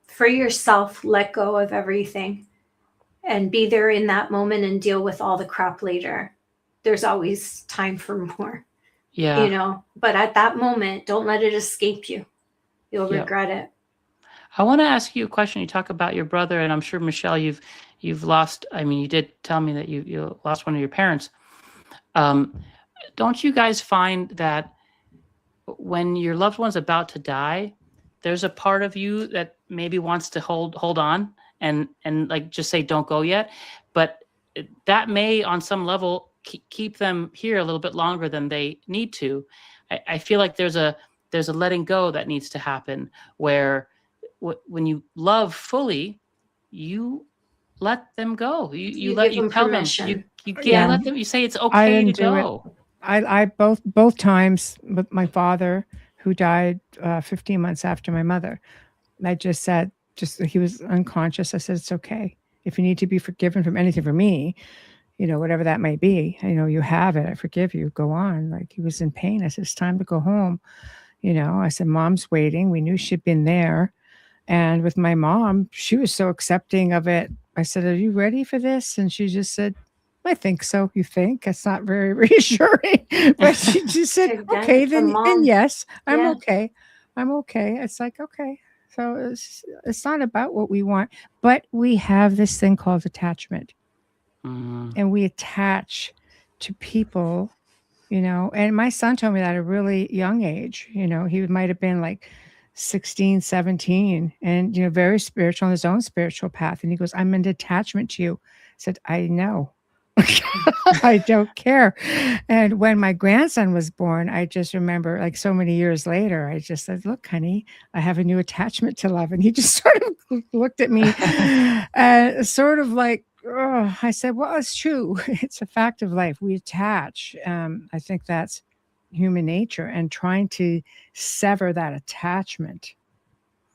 for yourself, let go of everything and be there in that moment and deal with all the crap later. There's always time for more. Yeah. But at that moment, don't let it escape you. You'll regret it. I want to ask you a question. You talk about your brother, and I'm sure, Michelle, you've lost. I mean, you did tell me that you lost one of your parents. Don't you guys find that when your loved one's about to die, there's a part of you that maybe wants to hold on and like just say, "Don't go yet," but that may, on some level, keep them here a little bit longer than they need to. I feel like there's a letting go that needs to happen, where when you love fully, you let them go. You tell permission. Them you let them. You say it's okay to go. I both times with my father, who died 15 months after my mother, I just said, he was unconscious. I said, it's okay. If you need to be forgiven from anything for me, whatever that may be, you have it. I forgive you. Go on. Like, he was in pain. I said, it's time to go home. I said, Mom's waiting. We knew she'd been there. And with my mom, she was so accepting of it. I said, are you ready for this? And she just said, I think so. You think? It's not very reassuring. But she just said, okay, then yes, I'm okay. I'm okay. It's like, okay. So it's not about what we want, but we have this thing called attachment. And we attach to people, and my son told me that at a really young age. He might have been like 16, 17, and, very spiritual on his own spiritual path. And he goes, I'm in attachment to you. I said, I know. I don't care. And when my grandson was born, I just remember, like, so many years later, I just said, look, honey, I have a new attachment to love. And he just sort of looked at me sort of like, oh. I said, well, it's true. It's a fact of life. We attach. I think that's human nature, and trying to sever that attachment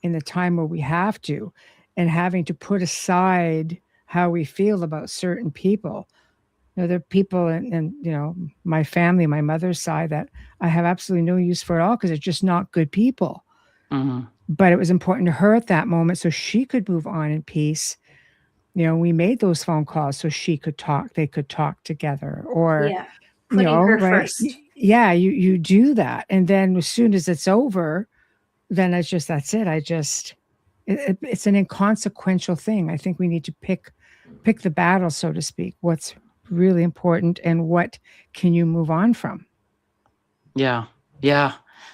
in the time where we have to, and having to put aside how we feel about certain people. There are people in my family, my mother's side, that I have absolutely no use for at all because they're just not good people. But it was important to her at that moment so she could move on in peace. We made those phone calls so she could talk. They could talk together, or putting her first. Yeah, you do that, and then as soon as it's over, then that's it. It's an inconsequential thing. I think we need to pick the battle, so to speak. What's really important, and what can you move on from? Yeah.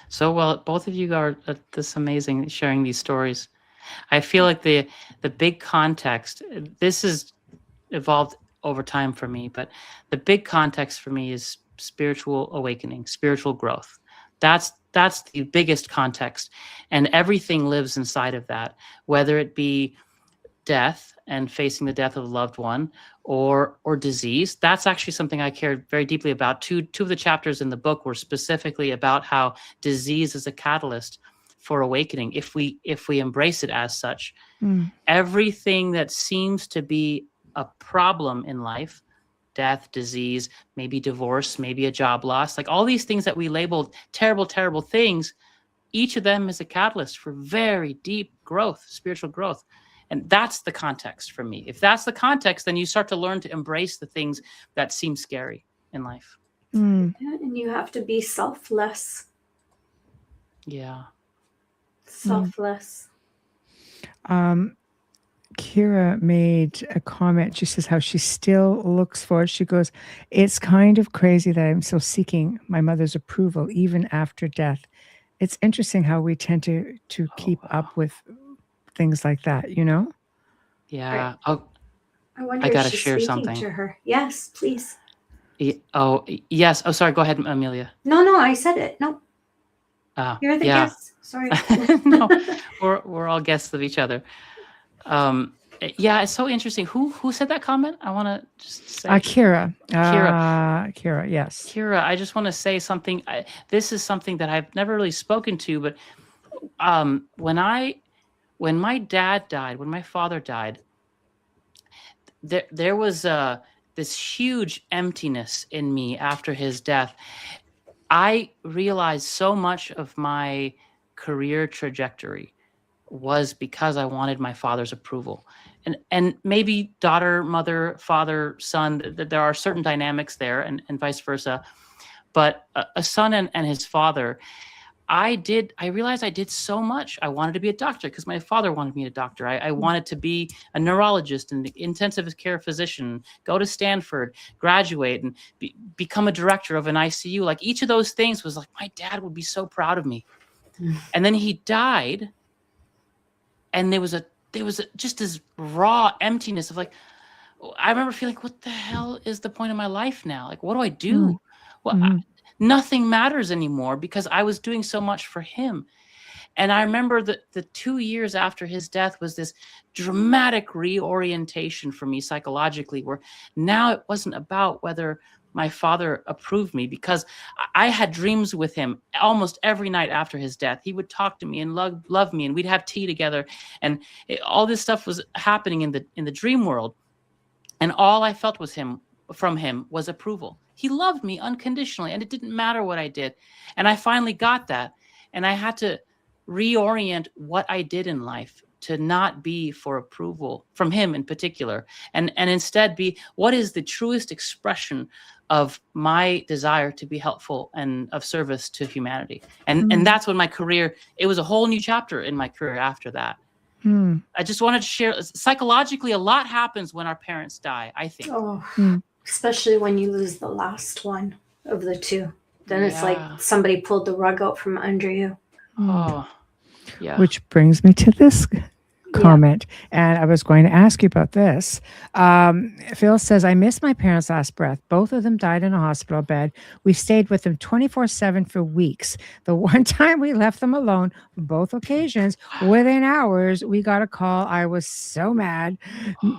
So, well, both of you are this amazing, sharing these stories. I feel like the big context, this is evolved over time for me, but the big context for me is spiritual awakening, spiritual growth. That's the biggest context, and everything lives inside of that, whether it be death and facing the death of a loved one, or disease. That's actually something I cared very deeply about. Two of the chapters in the book were specifically about how disease is a catalyst for awakening if we embrace it as such. Everything that seems to be a problem in life, death, disease, maybe divorce, maybe a job loss, like all these things that we labeled terrible, terrible things, each of them is a catalyst for very deep growth, spiritual growth. And that's the context for me. If that's the context, then you start to learn to embrace the things that seem scary in life. And you have to be selfless. Yeah. Selfless. Kira made a comment. She says how she still looks for it. She goes, "It's kind of crazy that I'm still seeking my mother's approval even after death." It's interesting how we tend to keep up with things like that, you know? Yeah. I wonder I if gotta she's share speaking something. to her. Yes, please. Oh, yes. Oh, sorry. Go ahead, Amelia. No, I said it. No. You're the yeah. guest. Sorry. No, we're all guests of each other. Yeah, it's so interesting. Who said that comment? I want to just say Kira. Kira. Kira, yes. Kira, I just want to say something. This is something that I've never really spoken to, but when my dad died, when my father died, there was this huge emptiness in me after his death. I realized so much of my career trajectory was because I wanted my father's approval. And maybe daughter, mother, father, son, there are certain dynamics there, and vice versa. But a son and his father, I realized I did so much. I wanted to be a doctor because my father wanted me a doctor. I wanted to be a neurologist and intensive care physician, go to Stanford, graduate, and become a director of an ICU. Like each of those things was like, my dad would be so proud of me. And then he died, and there was just this raw emptiness of like, I remember feeling, what the hell is the point of my life now? Like, what do I do? Nothing matters anymore because I was doing so much for him. And I remember that the 2 years after his death was this dramatic reorientation for me psychologically, where now it wasn't about whether my father approved me, because I had dreams with him almost every night after his death. He would talk to me and love me, and we'd have tea together, and all this stuff was happening in the dream world. And all I felt from him was approval. He loved me unconditionally, and it didn't matter what I did. And I finally got that, and I had to reorient what I did in life to not be for approval from him in particular, and instead be what is the truest expression of my desire to be helpful and of service to humanity. And that's when my career, it was a whole new chapter in my career after that. I just wanted to share, psychologically, a lot happens when our parents die, I think. Especially when you lose the last one of the two. Then it's like somebody pulled the rug out from under you. Yeah. Which brings me to this comment. And I was going to ask you about this. Phil says, I miss my parents' last breath. Both of them died in a hospital bed. We stayed with them 24/7 for weeks. The one time we left them alone, both occasions, within hours, we got a call. I was so mad.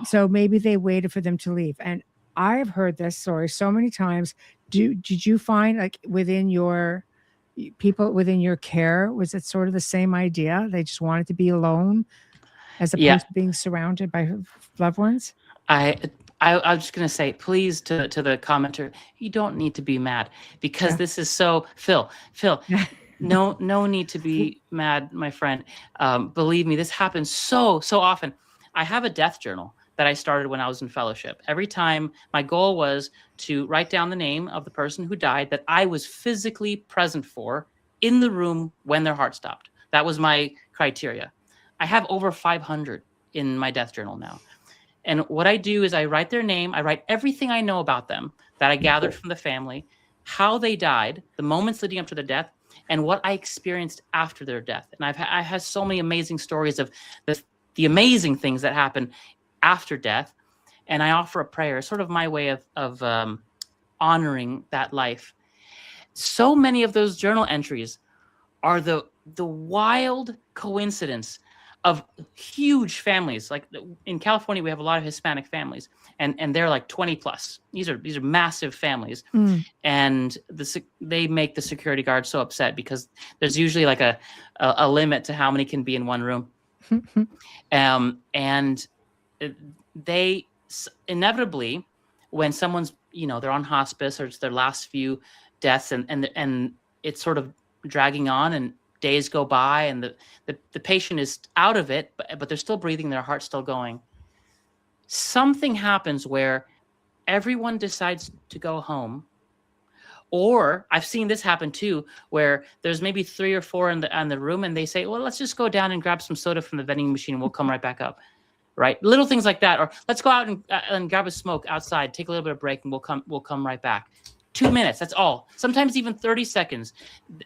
So maybe they waited for them to leave. And I've heard this story so many times. Did you find, like, within your people within your care, was it sort of the same idea? They just wanted to be alone as opposed to being surrounded by loved ones? I'm just going to say, please, to the commenter, you don't need to be mad, because this is so, Phil, no need to be mad, my friend. Believe me, this happens so often. I have a death journal that I started when I was in fellowship. Every time, my goal was to write down the name of the person who died that I was physically present for in the room when their heart stopped. That was my criteria. I have over 500 in my death journal now. And what I do is I write their name. I write everything I know about them that I gathered from the family, how they died, the moments leading up to their death, and what I experienced after their death. And I had so many amazing stories of the amazing things that happened after death. and I offer a prayer, sort of my way of honoring that life. So many of those journal entries are the wild coincidence of huge families. Like in California, we have a lot of Hispanic families, and they're like 20 plus. These are massive families, and they make the security guard so upset because there's usually like a limit to how many can be in one room, and they inevitably, when someone's they're on hospice or it's their last few deaths, and it's sort of dragging on and days go by and the patient is out of it, but they're still breathing, their heart's still going. Something happens where everyone decides to go home. Or I've seen this happen too, where there's maybe 3 or 4 in the room, and they say, well, let's just go down and grab some soda from the vending machine and we'll come right back up. Right? Little things like that. Or let's go out and grab a smoke outside, take a little bit of break, and we'll come right back. 2 minutes, that's all. Sometimes even 30 seconds.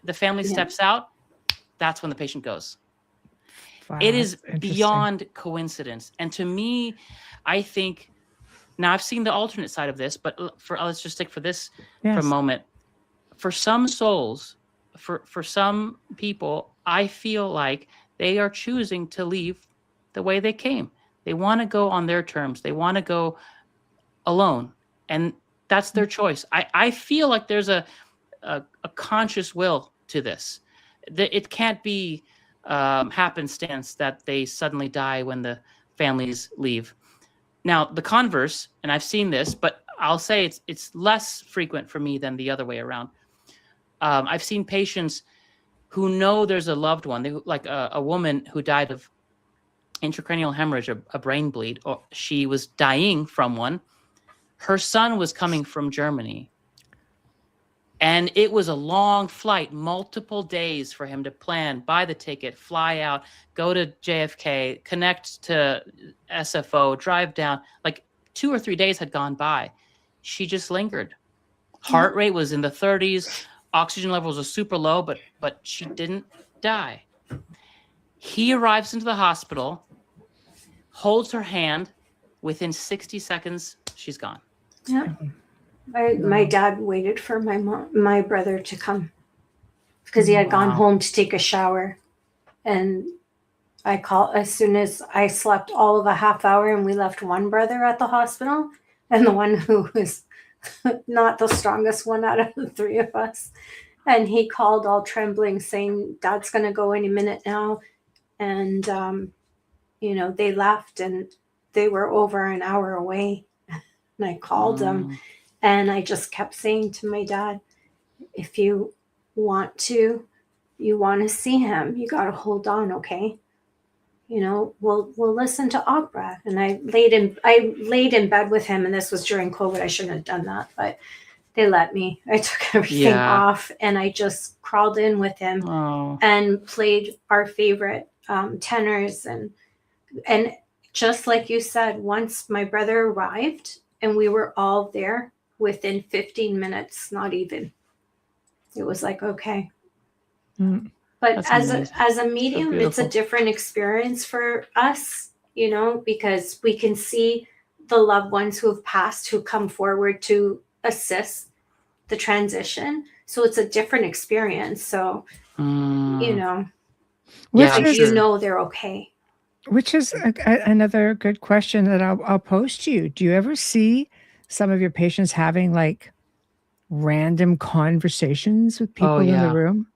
The family steps out. That's when the patient goes. Wow, it is beyond coincidence. And to me, I think, now I've seen the alternate side of this, but let's just stick for this for a moment. For some souls, for some people, I feel like they are choosing to leave the way they came. They want to go on their terms. They want to go alone. And that's their choice. I feel like there's a conscious will to this. It can't be happenstance that they suddenly die when the families leave. Now, the converse, and I've seen this, but I'll say it's less frequent for me than the other way around. I've seen patients who know there's a loved one, like a woman who died of intracranial hemorrhage, a brain bleed, or she was dying from one. Her son was coming from Germany. And it was a long flight, multiple days for him to plan, buy the ticket, fly out, go to JFK, connect to SFO, drive down. Like 2 or 3 days had gone by. She just lingered. Heart rate was in the 30s. Oxygen levels were super low, but she didn't die. He arrives into the hospital, holds her hand. Within 60 seconds, she's gone. Yeah. My dad waited for my brother to come because he had gone home to take a shower, and I called as soon as I slept all of a half hour, and we left one brother at the hospital, and the one who was not the strongest one out of the 3 of us, and he called all trembling saying, Dad's going to go any minute now. And they left, and they were over an hour away, and I called them. And I just kept saying to my dad, if you want to see him, you got to hold on, okay? We'll listen to opera. And I laid in bed with him, and this was during COVID. I shouldn't have done that, but they let me. I took everything off, and I just crawled in with him and played our favorite tenors. And just like you said, once my brother arrived and we were all there, within 15 minutes, not even. It was like, okay. But as a medium, it's a different experience for us, because we can see the loved ones who have passed, who come forward to assist the transition. So it's a different experience. So, they're okay. Which is another good question that I'll pose to you. Do you ever see some of your patients having like random conversations with people in the room?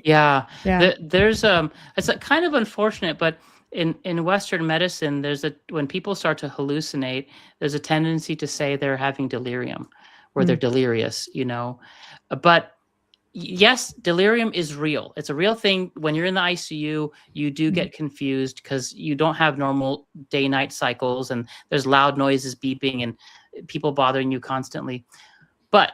There's it's kind of unfortunate, but in Western medicine, when people start to hallucinate, there's a tendency to say they're having delirium, or they're delirious, But yes, delirium is real. It's a real thing. When you're in the ICU, you do get confused because you don't have normal day-night cycles, and there's loud noises beeping and people bothering you constantly. But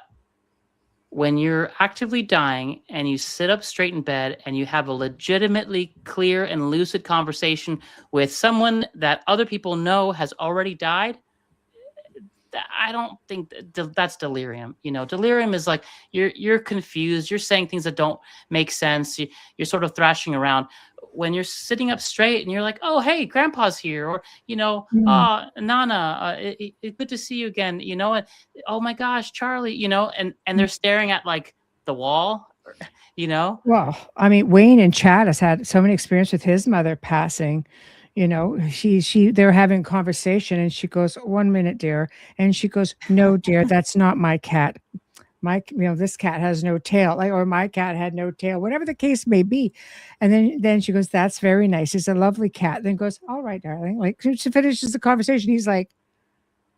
when you're actively dying and you sit up straight in bed and you have a legitimately clear and lucid conversation with someone that other people know has already died, I don't think that's delirium. Delirium is like you're confused. You're saying things that don't make sense. You're sort of thrashing around. when you're sitting up straight and you're like, oh, hey, grandpa's here, or, Nana, good to see you again, and oh my gosh, Charlie, and they're staring at like the wall, Well, I mean, Wayne and Chad has had so many experience with his mother passing. They're having a conversation and she goes, 1 minute, dear. And she goes, no, dear, that's not my cat. This cat has no tail, or my cat had no tail, whatever the case may be. And then she goes, that's very nice. He's a lovely cat. Then goes, all right, darling. Like she finishes the conversation. He's like,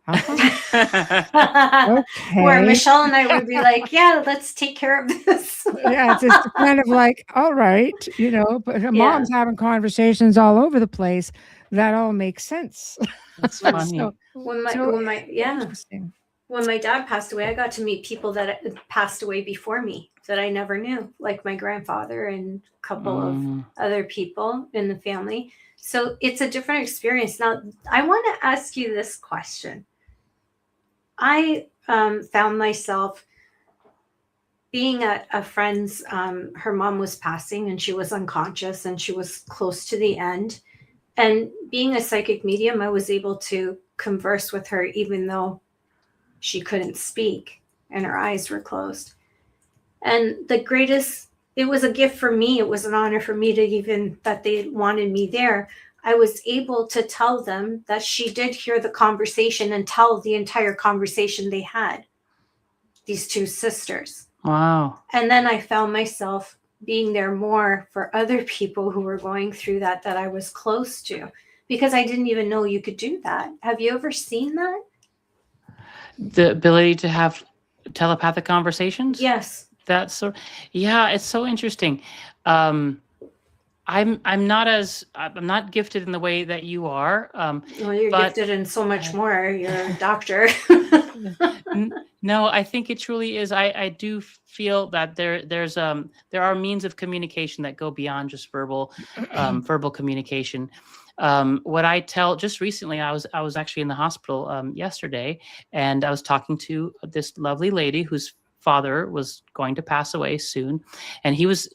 okay. Where Michelle and I would be like, yeah, let's take care of this. Yeah, it's just kind of like, all right, but mom's having conversations all over the place. That all makes sense. That's funny. When my dad passed away, I got to meet people that passed away before me that I never knew, like my grandfather and a couple of other people in the family. So it's a different experience. Now, I want to ask you this question. I found myself being at a friend's, her mom was passing and she was unconscious and she was close to the end. And being a psychic medium, I was able to converse with her even though she couldn't speak and her eyes were closed. And it was a gift for me. It was an honor for me that they wanted me there. I was able to tell them that she did hear the conversation and tell the entire conversation they had, these two sisters. Wow. And then I found myself being there more for other people who were going through that I was close to, because I didn't even know you could do that. Have you ever seen that? The ability to have telepathic conversations? Yes. It's so interesting. I'm not gifted in the way that you are. Well, you're gifted in so much more. You're a doctor. No, I think it truly is. I do feel that there are means of communication that go beyond just verbal communication. What I tell, just recently, I was actually in the hospital yesterday, and I was talking to this lovely lady whose father was going to pass away soon, and she was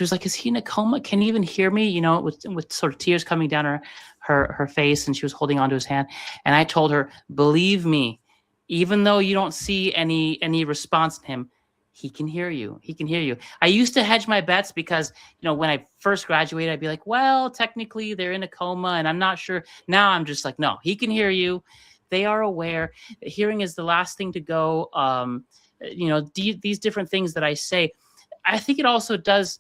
like, is he in a coma? Can he even hear me? With sort of tears coming down her face, and she was holding onto his hand. And I told her, believe me, even though you don't see any response in him, he can hear you. He can hear you. I used to hedge my bets because, when I first graduated, I'd be like, well, technically they're in a coma and I'm not sure. Now I'm just like, no, he can hear you. They are aware. Hearing is the last thing to go. These different things that I say, I think it also does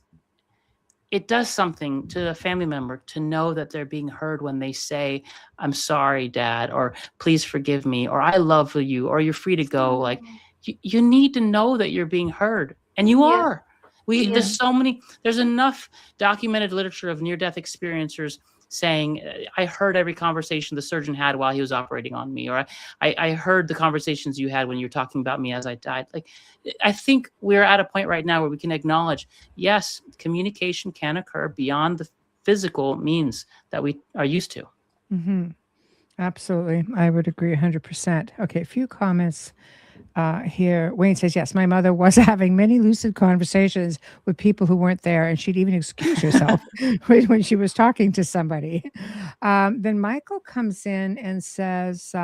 something to the family member to know that they're being heard when they say, I'm sorry, Dad, or please forgive me, or I love you, or you're free to go. Like, you need to know that you're being heard, and you are. There's enough documented literature of near-death experiencers saying, I heard every conversation the surgeon had while he was operating on me, or I heard the conversations you had when you were talking about me as I died. Like, I think we're at a point right now where we can acknowledge, yes, communication can occur beyond the physical means that we are used to. Mm-hmm. Absolutely. I would agree 100%. Okay, a few comments here. Wayne says, yes, my mother was having many lucid conversations with people who weren't there, and she'd even excuse herself when she was talking to somebody. Then Michael comes in and says,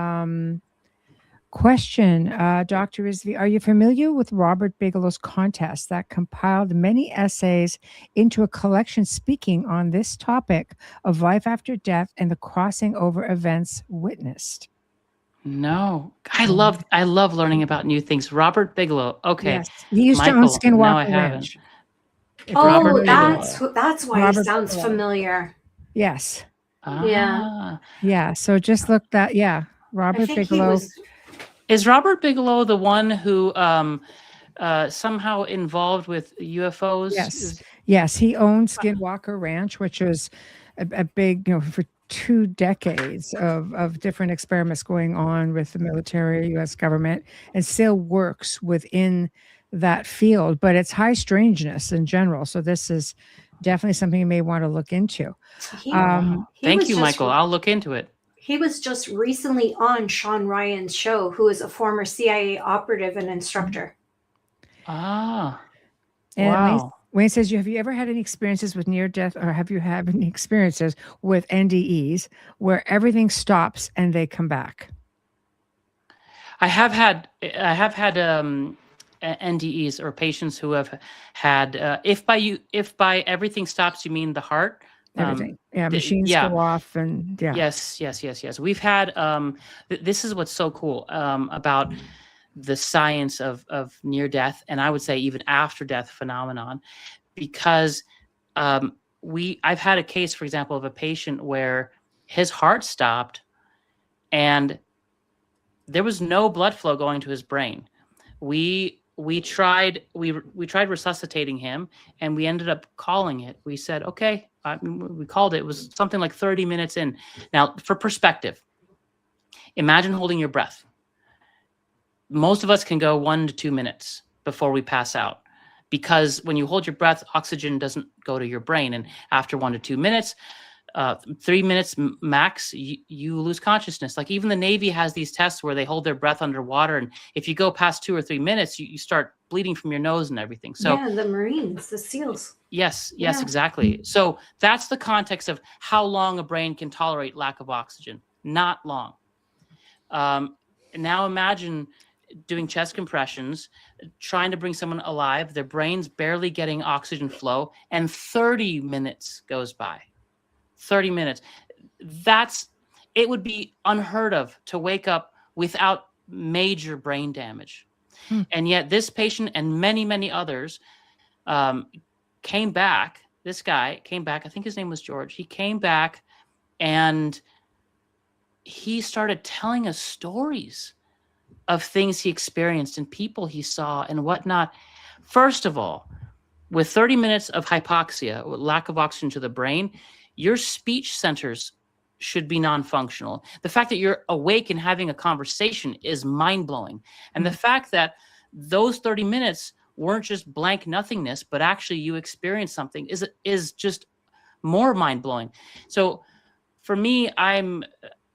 question, Dr. Rizvi, are you familiar with Robert Bigelow's contest that compiled many essays into a collection speaking on this topic of life after death and the crossing over events witnessed? No, I love learning about new things. Robert Bigelow. Okay. Yes. He used to own Skinwalker Ranch. That's why he sounds familiar. Yes. Yeah. So just look that. Yeah. Robert Bigelow. Is Robert Bigelow the one who somehow involved with UFOs? Yes. He owned Skinwalker Ranch, which was a big, for 2 decades of different experiments going on with the military, U.S. government, and still works within that field. But it's high strangeness in general. So this is definitely something you may want to look into. Thank you, Michael. I'll look into it. He was just recently on Sean Ryan's show, who is a former CIA operative and instructor. Wow. Wayne says, have you ever had any experiences with near death, or have you had any experiences with NDEs where everything stops and they come back? I have had NDEs, or patients who have had, if by everything stops, you mean the heart? Everything. Machines go off, and Yes. We've had, this is what's so cool about the science of near death, and I would say even after death phenomenon, because I've had a case, for example, of a patient where his heart stopped and there was no blood flow going to his brain. We tried resuscitating him, and we ended up calling it. We said, okay, we called it. It was something like 30 minutes in. Now, for perspective, imagine holding your breath. Most of us can go 1 to 2 minutes before we pass out, because when you hold your breath, oxygen doesn't go to your brain. And after 1 to 2 minutes, 3 minutes max, you lose consciousness. Like even the Navy has these tests where they hold their breath underwater, and if you go past 2 or 3 minutes, you start bleeding from your nose and everything. So yeah, the Marines, the SEALs. Yes, exactly. So that's the context of how long a brain can tolerate lack of oxygen. Not long. Now imagine doing chest compressions, trying to bring someone alive, their brain's barely getting oxygen flow, and 30 minutes goes by. 30 minutes. It would be unheard of to wake up without major brain damage. And yet this patient and many, many others came back. This guy came back. I think his name was George. He came back and he started telling us stories of things he experienced and people he saw and whatnot. First of all, with 30 minutes of hypoxia, with lack of oxygen to the brain, your speech centers should be non-functional. The fact that you're awake and having a conversation is mind-blowing. And the fact that those 30 minutes weren't just blank nothingness, but actually you experienced something is just more mind-blowing. So for me,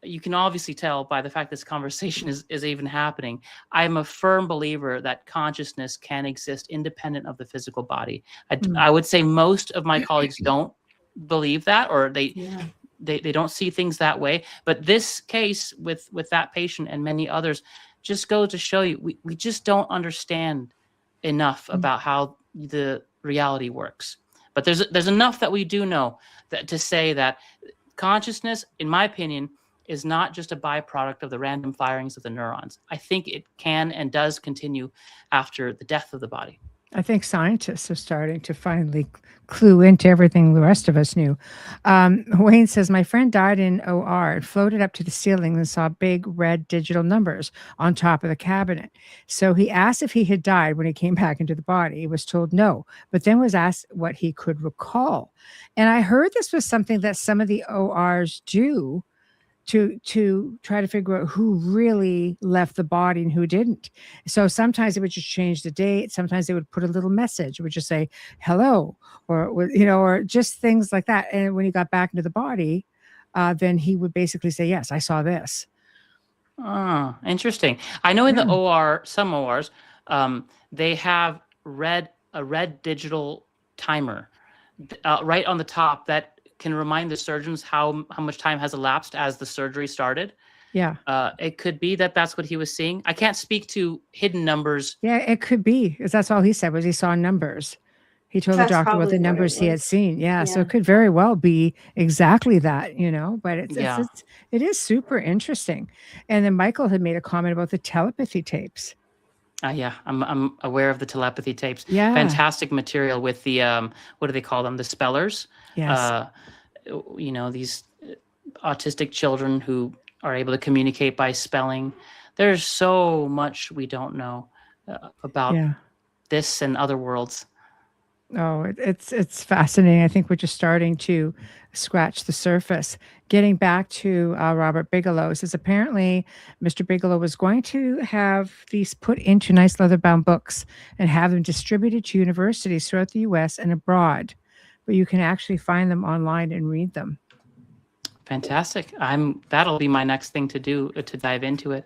you can obviously tell by the fact this conversation is even happening, I'm a firm believer that consciousness can exist independent of the physical body. I would say most of my colleagues don't believe that, or they don't see things that way. But this case with that patient and many others just goes to show you we just don't understand enough about how the reality works. But there's enough that we do know that to say that consciousness, in my opinion, is not just a byproduct of the random firings of the neurons. I think it can and does continue after the death of the body. I think scientists are starting to finally clue into everything the rest of us knew. Wayne says, my friend died in OR and floated up to the ceiling and saw big red digital numbers on top of the cabinet. So he asked if he had died when he came back into the body. He was told no, but then was asked what he could recall. And I heard this was something that some of the ORs do to try to figure out who really left the body and who didn't. So sometimes they would just change the date. Sometimes they would put a little message. It would just say hello, or just things like that. And when he got back into the body, then he would basically say, yes, I saw this. Oh, interesting. I know in the OR, some ORs, they have a red digital timer right on the top that can remind the surgeons how much time has elapsed as the surgery started. Yeah. It could be that that's what he was seeing. I can't speak to hidden numbers. Yeah, it could be, because that's all he said was he saw numbers. He told the doctor what the numbers he had seen. Yeah, so it could very well be exactly that, but it is super interesting. And then Michael had made a comment about the telepathy tapes. I'm aware of the telepathy tapes. Yeah. Fantastic material with the, what do they call them? The spellers. Yes. These autistic children who are able to communicate by spelling. There's so much we don't know about this and other worlds. Oh, it's fascinating. I think we're just starting to scratch the surface. Getting back to Robert Bigelow, says apparently Mr. Bigelow was going to have these put into nice leather-bound books and have them distributed to universities throughout the U.S. and abroad, but you can actually find them online and read them. Fantastic. That'll be my next thing to do, to dive into it.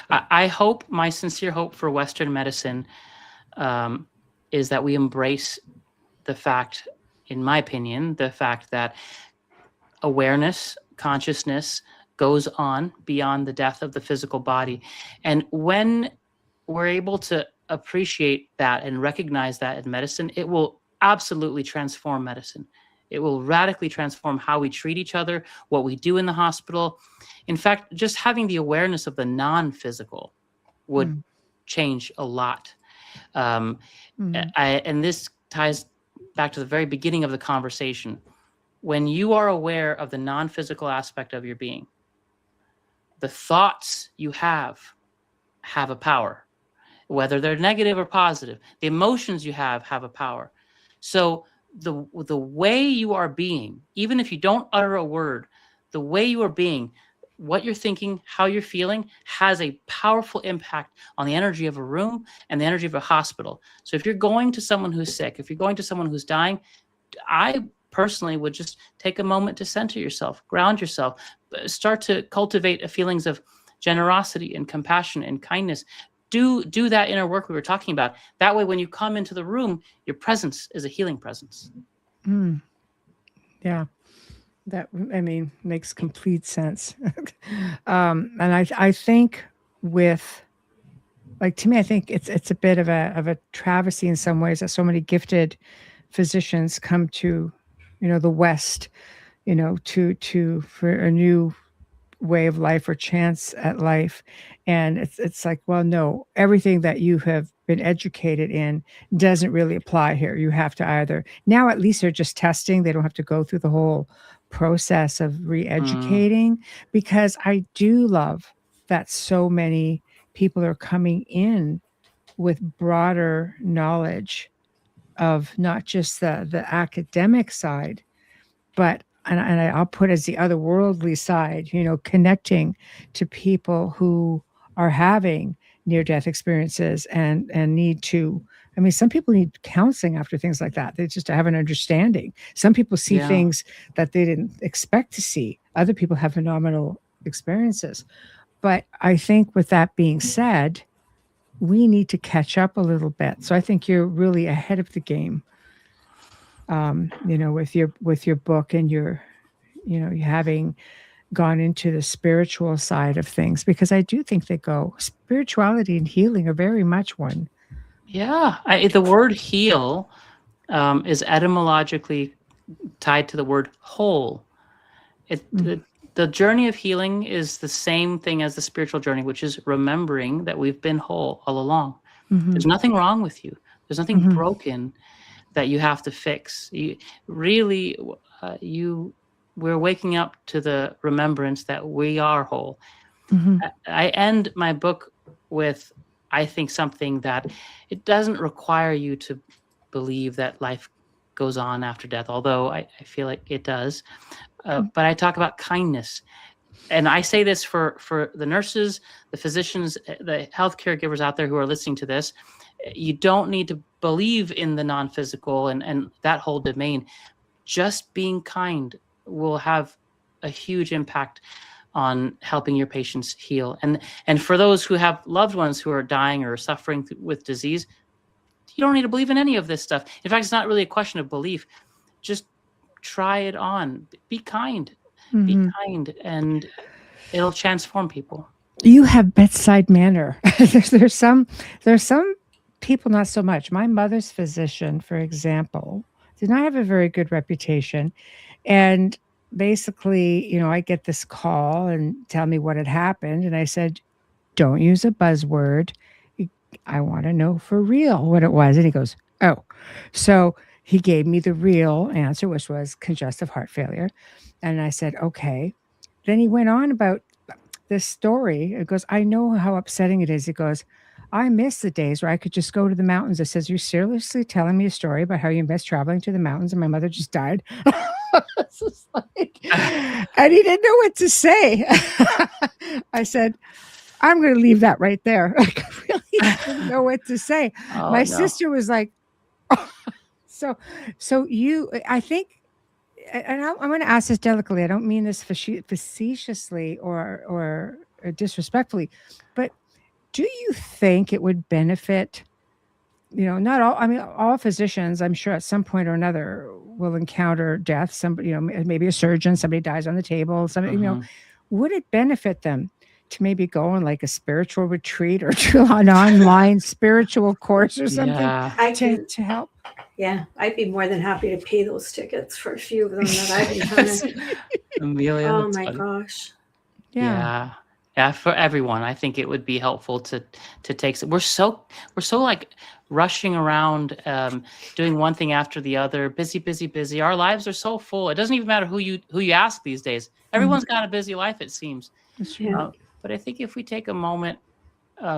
I hope, my sincere hope for Western medicine is that we embrace the fact, in my opinion, the fact that awareness, consciousness goes on beyond the death of the physical body. And when we're able to appreciate that and recognize that in medicine, it will absolutely transform medicine. It will radically transform how we treat each other, what we do in the hospital. In fact, just having the awareness of the non-physical would change a lot. And this ties back to the very beginning of the conversation. When you are aware of the non-physical aspect of your being, the thoughts you have a power, whether they're negative or positive. The emotions you have a power. So the way you are being, even if you don't utter a word, the way you are being, what you're thinking, how you're feeling, has a powerful impact on the energy of a room and the energy of a hospital. So if you're going to someone who's sick, if you're going to someone who's dying, I personally would just take a moment to center yourself, ground yourself, start to cultivate feelings of generosity and compassion and kindness. Do that inner work we were talking about. That way, when you come into the room, your presence is a healing presence. Yeah. That, I mean, makes complete sense. And I think with, like, to me, I think it's a bit of a travesty in some ways that so many gifted physicians come to, the West, for a new way of life or chance at life. And it's like, well, no, everything that you have been educated in doesn't really apply here. You have to either, now at least they're just testing. They don't have to go through the whole process of re-educating, because I do love that so many people are coming in with broader knowledge of not just the academic side, but and I'll put as the otherworldly side, connecting to people who are having near-death experiences and need to, I mean, some people need counseling after things like that. They just have an understanding. Some people see things that they didn't expect to see. Other people have phenomenal experiences. But I think with that being said, we need to catch up a little bit. So I think you're really ahead of the game, with your book and your, you having gone into the spiritual side of things, because I do think they go, spirituality and healing are very much one. Yeah. The word heal is etymologically tied to the word whole. The journey of healing is the same thing as the spiritual journey, which is remembering that we've been whole all along. There's nothing wrong with you. There's nothing broken that you have to fix. We're waking up to the remembrance that we are whole. I end my book with, I think, something that it doesn't require you to believe that life goes on after death, although I feel like it does. But I talk about kindness. And I say this for the nurses, the physicians, the health caregivers out there who are listening to this. You don't need to believe in the non-physical and that whole domain. Just being kind will have a huge impact on helping your patients heal. And for those who have loved ones who are dying or suffering with disease, you don't need to believe in any of this stuff. In fact, it's not really a question of belief. Just try it on. Be kind. Be kind, and it'll transform people. You have bedside manner. There's some people not so much. My mother's physician, for example, did not have a very good reputation. And basically, I get this call and tell me what had happened. And I said, don't use a buzzword. I want to know for real what it was. And he goes, oh. So he gave me the real answer, which was congestive heart failure. And I said, okay. Then he went on about this story. It goes, I know how upsetting it is. It goes, I miss the days where I could just go to the mountains. It says, you're seriously telling me a story about how you miss traveling to the mountains and my mother just died. And he didn't know what to say. I said, I'm going to leave that right there. I really didn't know what to say. My sister was like, oh. So you, I think, and I'm going to ask this delicately. I don't mean this facetiously or disrespectfully, but do you think it would benefit not all, I mean, all physicians, I'm sure at some point or another will encounter death. Somebody, maybe a surgeon, somebody dies on the table, somebody, would it benefit them to maybe go on like a spiritual retreat or to an online spiritual course or something to help? Yeah, I'd be more than happy to pay those tickets for a few of them that I've been trying to. Amelia, oh my gosh. Yeah. Yeah, for everyone, I think it would be helpful to take. We're so like rushing around, doing one thing after the other, busy. Our lives are so full. It doesn't even matter who you ask these days. Everyone's got a busy life, it seems. But I think if we take a moment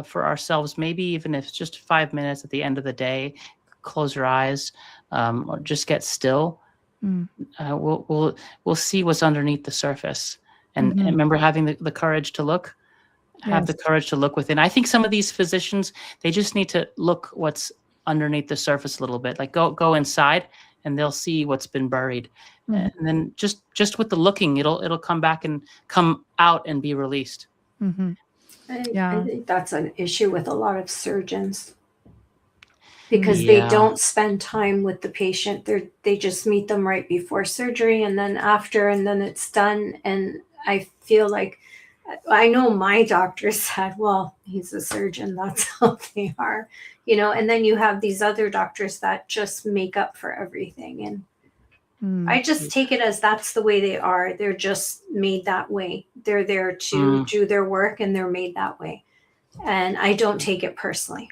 for ourselves, maybe even if it's just 5 minutes at the end of the day, close your eyes, or just get still. We'll see what's underneath the surface. And remember having the courage to look, have the courage to look within. I think some of these physicians, they just need to look what's underneath the surface a little bit, like go inside and they'll see what's been buried. And then just with the looking, it'll come back and come out and be released. I think that's an issue with a lot of surgeons because they don't spend time with the patient. They just meet them right before surgery and then after, and then it's done. And I feel like, I know my doctor said, well, he's a surgeon, that's how they are, and then you have these other doctors that just make up for everything. And I just take it as that's the way they are. They're just made that way. They're there to do their work and they're made that way. And I don't take it personally.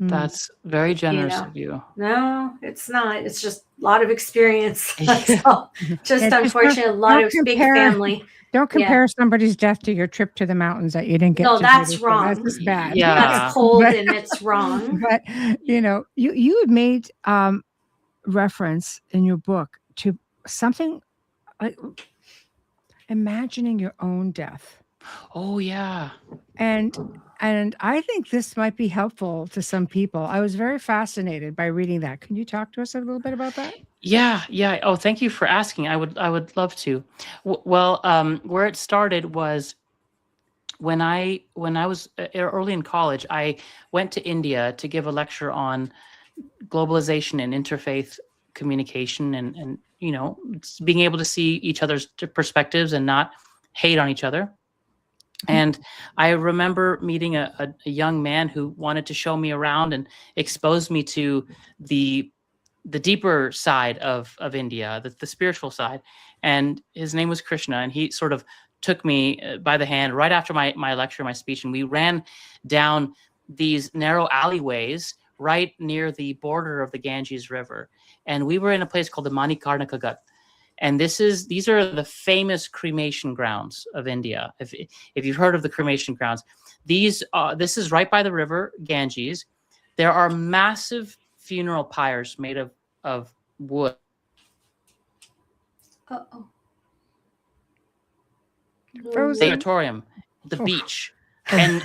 That's very generous of you. No, it's not. It's just a lot of experience. That's all. Just unfortunately, a lot of big family. Don't compare somebody's death to your trip to the mountains that you didn't get. No, that's wrong. That's bad. Yeah. That's cold and it's wrong. But you had made reference in your book to something like imagining your own death. Oh yeah. And I think this might be helpful to some people. I was very fascinated by reading that. Can you talk to us a little bit about that? Yeah. Oh, thank you for asking. I would love to. Well, where it started was when I was early in college. I went to India to give a lecture on globalization and interfaith communication, and being able to see each other's perspectives and not hate on each other. And I remember meeting a young man who wanted to show me around and expose me to the deeper side of India, the spiritual side. And his name was Krishna. And he sort of took me by the hand right after my lecture, my speech. And we ran down these narrow alleyways right near the border of the Ganges River. And we were in a place called the Manikarnika Ghat. And these are the famous cremation grounds of India. If you've heard of the cremation grounds, this is right by the river Ganges. There are massive funeral pyres made of wood. Sanatorium, the beach, and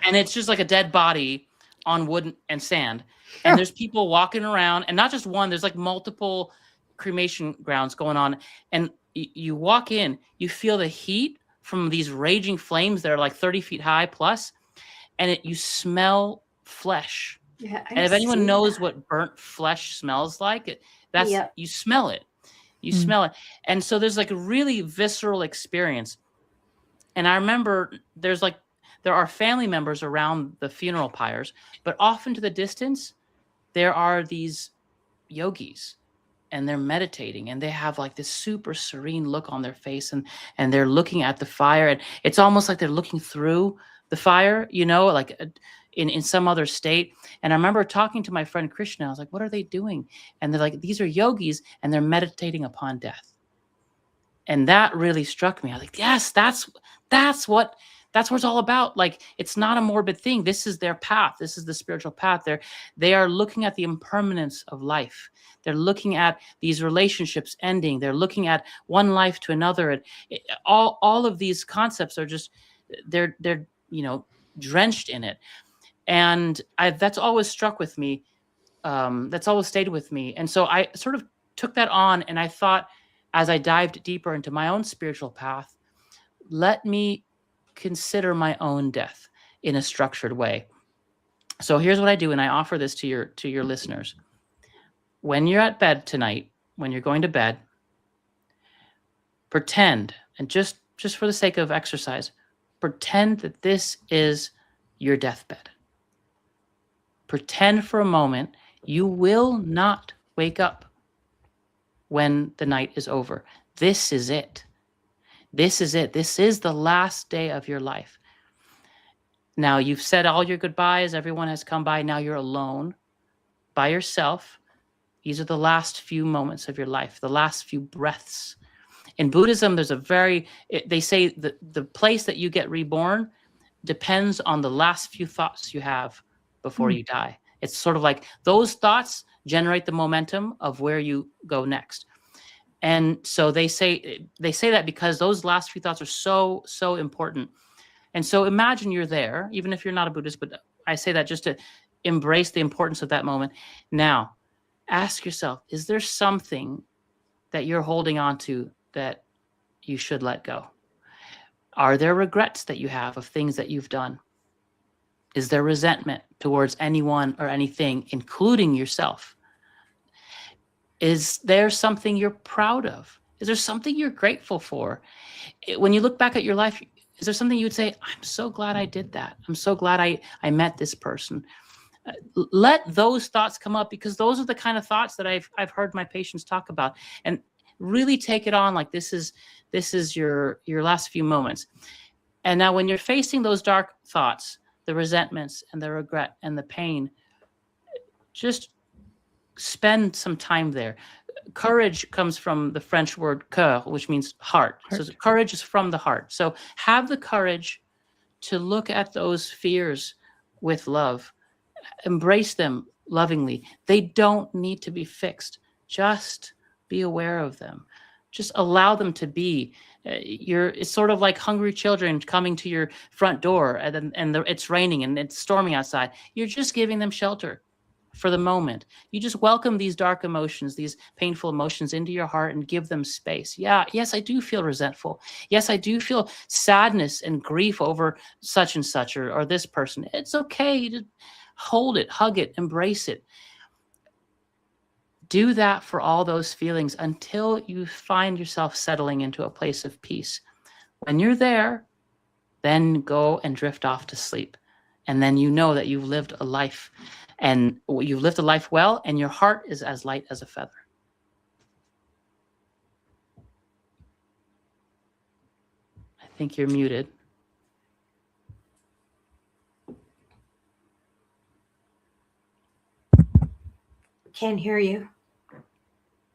it's just like a dead body on wood and sand. And there's people walking around, and not just one. There's like multiple cremation grounds going on, and you walk in, you feel the heat from these raging flames that are like 30 feet high plus, and you smell flesh. And if anyone knows what burnt flesh smells like, you smell it. You smell it. And so there's like a really visceral experience. And I remember there are family members around the funeral pyres, but off into the distance, there are these yogis. And they're meditating, and they have like this super serene look on their face, and they're looking at the fire, and it's almost like they're looking through the fire, like in some other state. And I remember talking to my friend Krishna. I was like, "What are they doing?" And they're like, "These are yogis, and they're meditating upon death." And that really struck me. I was like, "Yes, that's what it's all about. Like, it's not a morbid thing. This is their path. This is the spiritual path. They are looking at the impermanence of life. They're looking at these relationships ending. They're looking at one life to another. And all of these concepts are just, they're drenched in it. And that's always struck with me. That's always stayed with me. And so I sort of took that on, and I thought, as I dived deeper into my own spiritual path, let me consider my own death in a structured way. So here's what I do, and I offer this to your listeners. When you're at bed tonight, when you're going to bed, pretend, and just for the sake of exercise, pretend that this is your deathbed. Pretend for a moment you will not wake up when the night is over. This is it. This is it. This is the last day of your life. Now you've said all your goodbyes. Everyone has come by. Now you're alone by yourself. These are the last few moments of your life, the last few breaths. In Buddhism, there's they say that the place that you get reborn depends on the last few thoughts you have before you die. It's sort of like those thoughts generate the momentum of where you go next. And so they say that because those last few thoughts are so important. And so imagine you're there, even if you're not a Buddhist, but I say that just to embrace the importance of that moment. Now, ask yourself, is there something that you're holding on to that you should let go? Are there regrets that you have of things that you've done? Is there resentment towards anyone or anything, including yourself? Is there something you're proud of? Is there something you're grateful for? When you look back at your life, is there something you would say, I'm so glad I did that. I'm so glad I met this person. Let those thoughts come up, because those are the kind of thoughts that I've heard my patients talk about, and really take it on like this is your last few moments. And now when you're facing those dark thoughts, the resentments and the regret and the pain, just spend some time there. Courage comes from the French word cœur, which means heart. So courage is from the heart. So have the courage to look at those fears with love. Embrace them lovingly. They don't need to be fixed. Just be aware of them. Just allow them to be. It's sort of like hungry children coming to your front door, and it's raining and it's storming outside. You're just giving them shelter for the moment. You just welcome these dark emotions, these painful emotions into your heart and give them space. Yes, I do feel resentful. Yes, I do feel sadness and grief over such and such or this person. It's okay to hold it, hug it, embrace it. Do that for all those feelings until you find yourself settling into a place of peace. When you're there, then go and drift off to sleep. And then you know that you've lived a life, and you've lived a life well, and your heart is as light as a feather. I think you're muted. Can't hear you.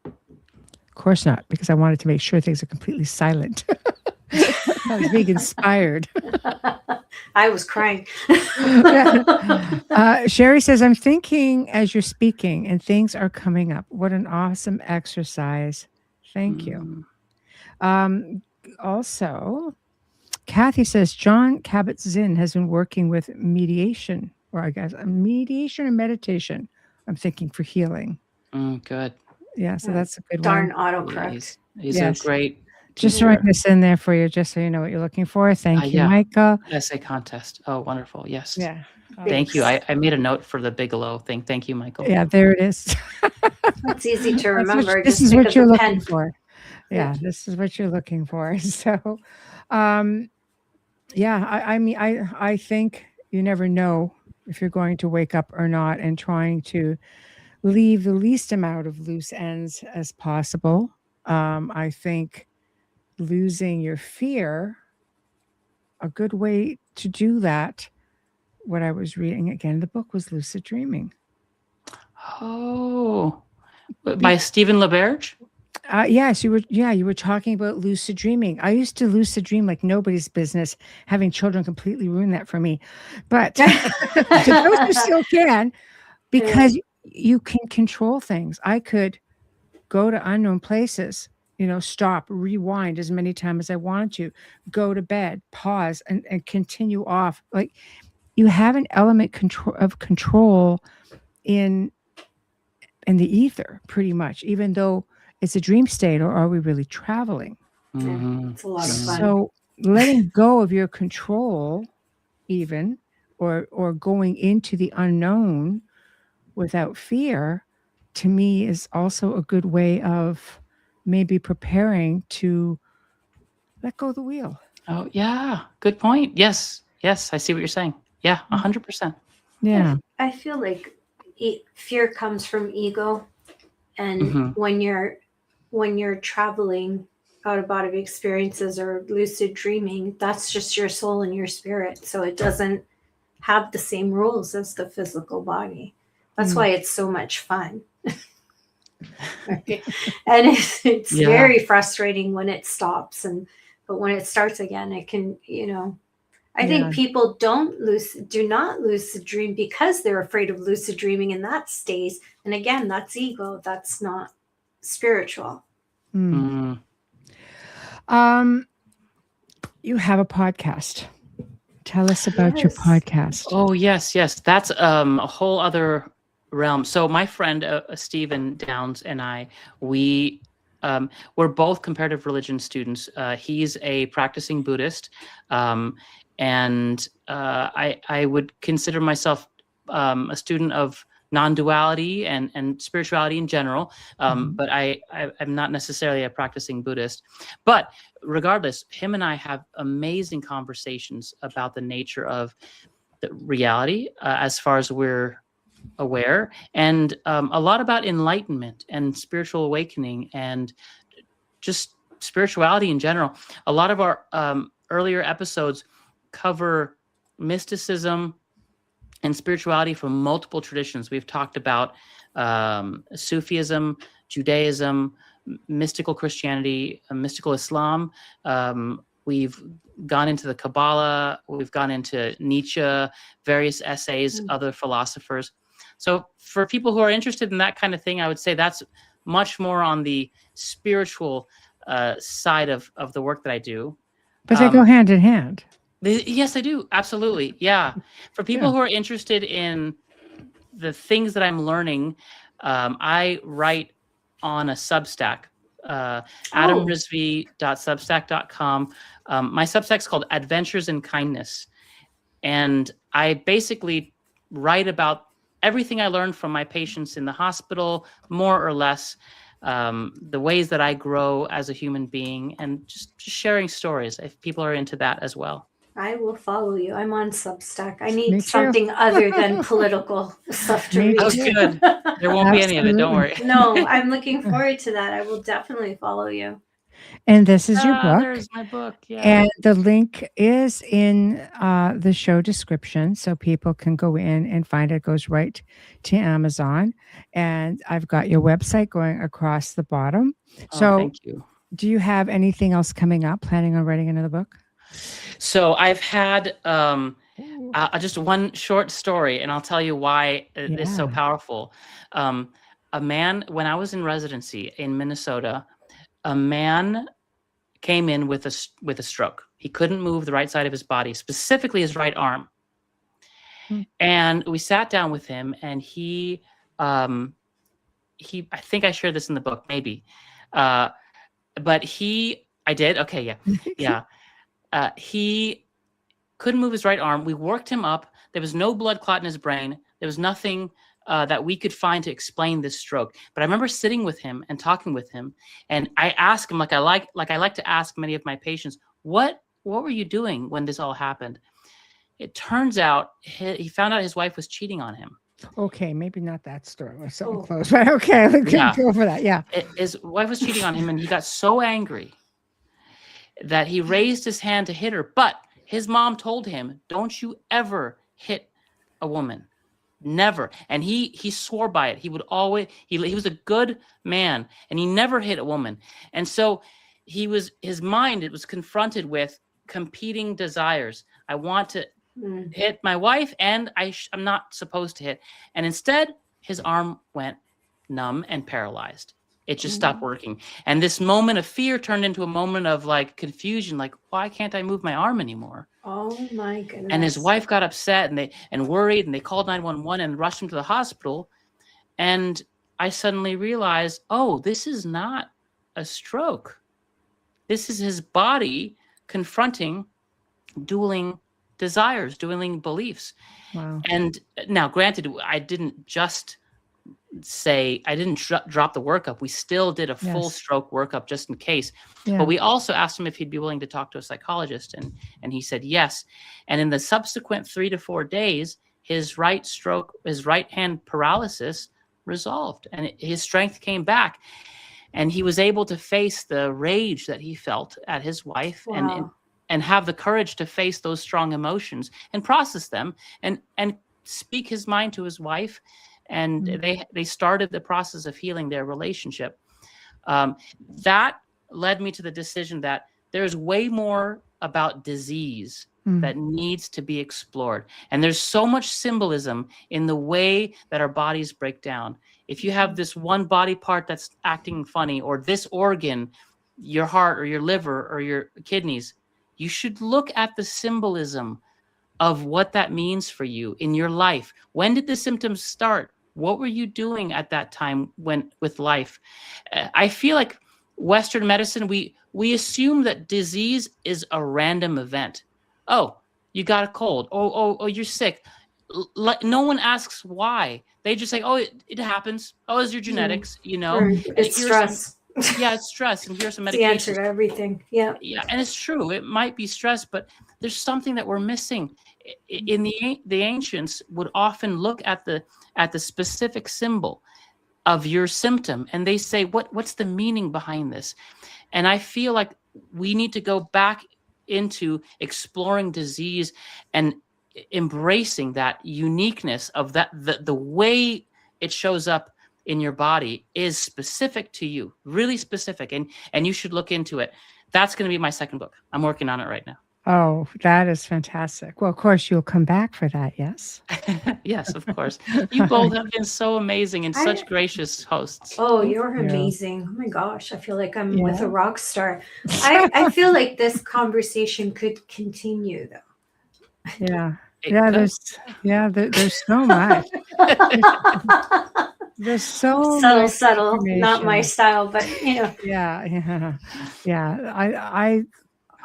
Of course not, because I wanted to make sure things are completely silent. I was being inspired. I was crying. Sherry says, I'm thinking as you're speaking and things are coming up. What an awesome exercise. Thank you. Also, Kathy says, John Kabat-Zinn has been working with mediation, or I guess mediation or meditation, I'm thinking, for healing. Good. Yeah, so that's a good Darn one. autocorrect. He's a great Just teacher. write this in there for you, just so you know what you're looking for. Thank you, Michael. Essay contest. Oh, wonderful. Yes. Yeah. Thank you. I made a note for the Bigelow thing. Thank you, Michael. Yeah, there it is. That's easy to remember. This is what you're looking for. Yeah, this is what you're looking for. So, yeah, I mean, I think you never know if you're going to wake up or not, and trying to leave the least amount of loose ends as possible. I think losing your fear, a good way to do that, what I was reading again, the book was Lucid Dreaming. Oh, by Stephen LaBerge? Yes, you were talking about lucid dreaming. I used to lucid dream like nobody's business. Having children completely ruined that for me. But to those who still can, because you can control things. I could go to unknown places, stop, rewind as many times as I wanted to, go to bed, pause, and continue off. Like, you have an element of control in the ether, pretty much, even though it's a dream state, or are we really traveling? It's a lot of fun. So letting go of your control, even or going into the unknown without fear, to me, is also a good way of maybe preparing to let go of the wheel. Oh, yeah. Good point. Yes. Yes. I see what you're saying. Yeah. 100%. Yeah. I feel like fear comes from ego, and Mhm. when you're traveling out of body experiences or lucid dreaming, that's just your soul and your spirit, so it doesn't have the same rules as the physical body. That's why it's so much fun. Right? And it's Yeah. very frustrating when it stops, but when it starts again, it can, I think people do not lucid dream because they're afraid of lucid dreaming, and that stays. And again, that's ego. That's not spiritual. Mm. You have a podcast. Tell us about your Yes. podcast. Oh, yes, yes. That's a whole other realm. So my friend Stephen Downs and I, we're both comparative religion students. He's a practicing Buddhist, and I would consider myself a student of non-duality and spirituality in general. But I'm not necessarily a practicing Buddhist. But regardless, him and I have amazing conversations about the nature of the reality as far as we're aware, and a lot about enlightenment and spiritual awakening and just spirituality in general. A lot of our earlier episodes cover mysticism and spirituality from multiple traditions. We've talked about Sufism, Judaism, mystical Christianity, mystical Islam. We've gone into the Kabbalah. We've gone into Nietzsche, various essays, other philosophers. So for people who are interested in that kind of thing, I would say that's much more on the spiritual side of the work that I do. But they go hand in hand. Yes, I do. Absolutely. Yeah. For people who are interested in the things that I'm learning, I write on a Substack, adamrizvi.substack.com. My Substack's called Adventures in Kindness. And I basically write about everything I learned from my patients in the hospital, more or less, the ways that I grow as a human being, and just sharing stories if people are into that as well. I will follow you. I'm on Substack. I need Me too. something other than political stuff to Me read. Oh, good. There won't be any of it. Don't worry. No, I'm looking forward to that. I will definitely follow you. And this is your book. There's my book. Yeah. And the link is in the show description, so people can go in and find it. It goes right to Amazon. And I've got your website going across the bottom. So thank you. Do you have anything else coming up? Planning on writing another book? So I've had just one short story, and I'll tell you why it's so powerful. A man, when I was in residency in Minnesota, a man came in with a stroke. He couldn't move the right side of his body, specifically his right arm. And we sat down with him, and he I think I shared this in the book, maybe. But I did? Okay, yeah. He couldn't move his right arm. We worked him up. There was no blood clot in his brain. There was nothing that we could find to explain this stroke. But I remember sitting with him and talking with him, and I asked him, like I like to ask many of my patients, what were you doing when this all happened? It turns out he found out his wife was cheating on him. Okay, maybe not that story. We're so close, but okay, let's go for that. Yeah. His wife was cheating on him, and he got so angry that he raised his hand to hit her. But his mom told him, don't you ever hit a woman. Never. And he swore by it. He would always, he was a good man, and he never hit a woman. And so his mind, it was confronted with competing desires. I want to hit my wife, and I'm not supposed to hit. And instead, his arm went numb and paralyzed. It just stopped working. And this moment of fear turned into a moment of like confusion, like, why can't I move my arm anymore? Oh my goodness. And his wife got upset and worried, and they called 911 and rushed him to the hospital. And I suddenly realized, oh, this is not a stroke. This is his body confronting dueling desires, dwindling beliefs. Wow. And now, granted, I didn't just I didn't drop the workup. We still did a full stroke workup just in case. Yeah. But we also asked him if he'd be willing to talk to a psychologist, and he said yes. And in the subsequent 3 to 4 days, his right hand paralysis resolved, and his strength came back, and he was able to face the rage that he felt at his wife. Wow. and have the courage to face those strong emotions and process them and speak his mind to his wife. And they started the process of healing their relationship. That led me to the decision that there's way more about disease that needs to be explored. And there's so much symbolism in the way that our bodies break down. If you have this one body part that's acting funny, or this organ, your heart or your liver or your kidneys, you should look at the symbolism of what that means for you in your life. When did the symptoms start? What were you doing at that time with life? I feel like Western medicine, we assume that disease is a random event. Oh, you got a cold. Oh, you're sick. No one asks why. They just say, oh, it happens. Oh, it's your genetics, It's stress. It's stress, and here's some It's medication. the answer to everything. Yeah, and it's true. It might be stress, but there's something that we're missing. In the ancients would often look at the specific symbol of your symptom, and they say, what's the meaning behind this? And I feel like we need to go back into exploring disease and embracing that uniqueness of that the way it shows up in your body is specific to you, really specific, and you should look into it. That's going to be my second book. I'm working on it right now. Oh, that is fantastic. Well, of course, you'll come back for that, yes? Yes, of course. You both have been so amazing and such gracious hosts. Oh, you're amazing. Oh my gosh, I feel like I'm with a rock star. I feel like this conversation could continue, though. Yeah. There's so much. There's so subtle, not my style, but Yeah.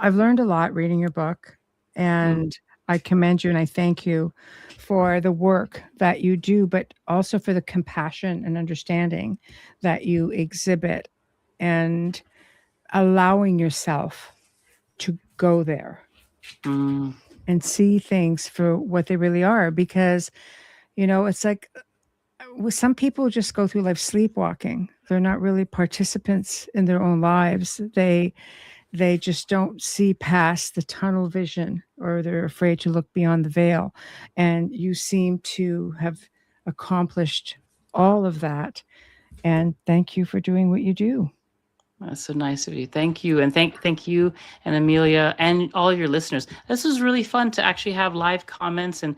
I've learned a lot reading your book, and I commend you and I thank you for the work that you do, but also for the compassion and understanding that you exhibit, and allowing yourself to go there and see things for what they really are. Because, it's like some people just go through life sleepwalking. They're not really participants in their own lives. They just don't see past the tunnel vision, or they're afraid to look beyond the veil. And you seem to have accomplished all of that. And thank you for doing what you do. That's so nice of you. Thank you. And thank you and Amelia and all your listeners. This was really fun to actually have live comments and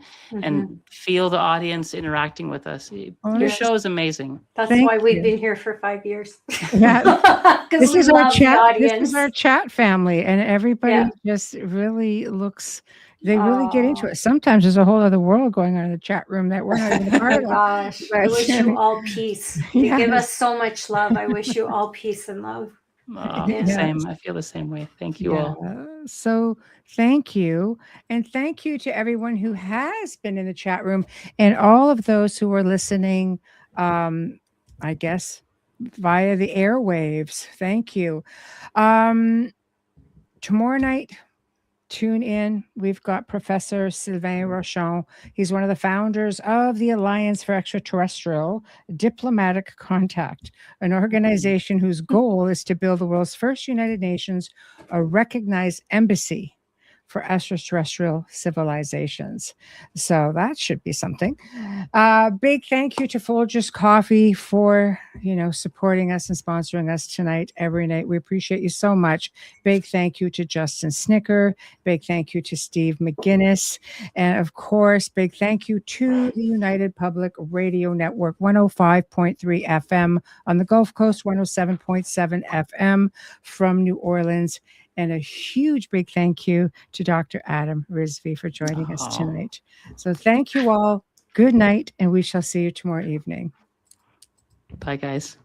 feel the audience interacting with us. Your show is amazing. That's why we've been here for 5 years. Yeah. This is our chat. This is our chat family, and everybody just really looks. They really get into it. Sometimes there's a whole other world going on in the chat room that we're not even part of. Gosh, I wish you all peace. You give us so much love. I wish you all peace and love. Same. I feel the same way. Thank you all. So thank you. And thank you to everyone who has been in the chat room, and all of those who are listening, I guess, via the airwaves. Thank you. Tomorrow night, tune in. We've got Professor Sylvain Rochon. He's one of the founders of the Alliance for Extraterrestrial Diplomatic Contact, an organization whose goal is to build the world's first United Nations, a recognized embassy for extraterrestrial civilizations. So that should be something. Big thank you to Folgers Coffee for, supporting us and sponsoring us tonight, every night. We appreciate you so much. Big thank you to Justin Snicker. Big thank you to Steve McGinnis. And of course, big thank you to the United Public Radio Network, 105.3 FM on the Gulf Coast, 107.7 FM from New Orleans. And a huge big thank you to Dr. Adam Rizvi for joining us tonight. So thank you all. Good night, and we shall see you tomorrow evening. Bye, guys.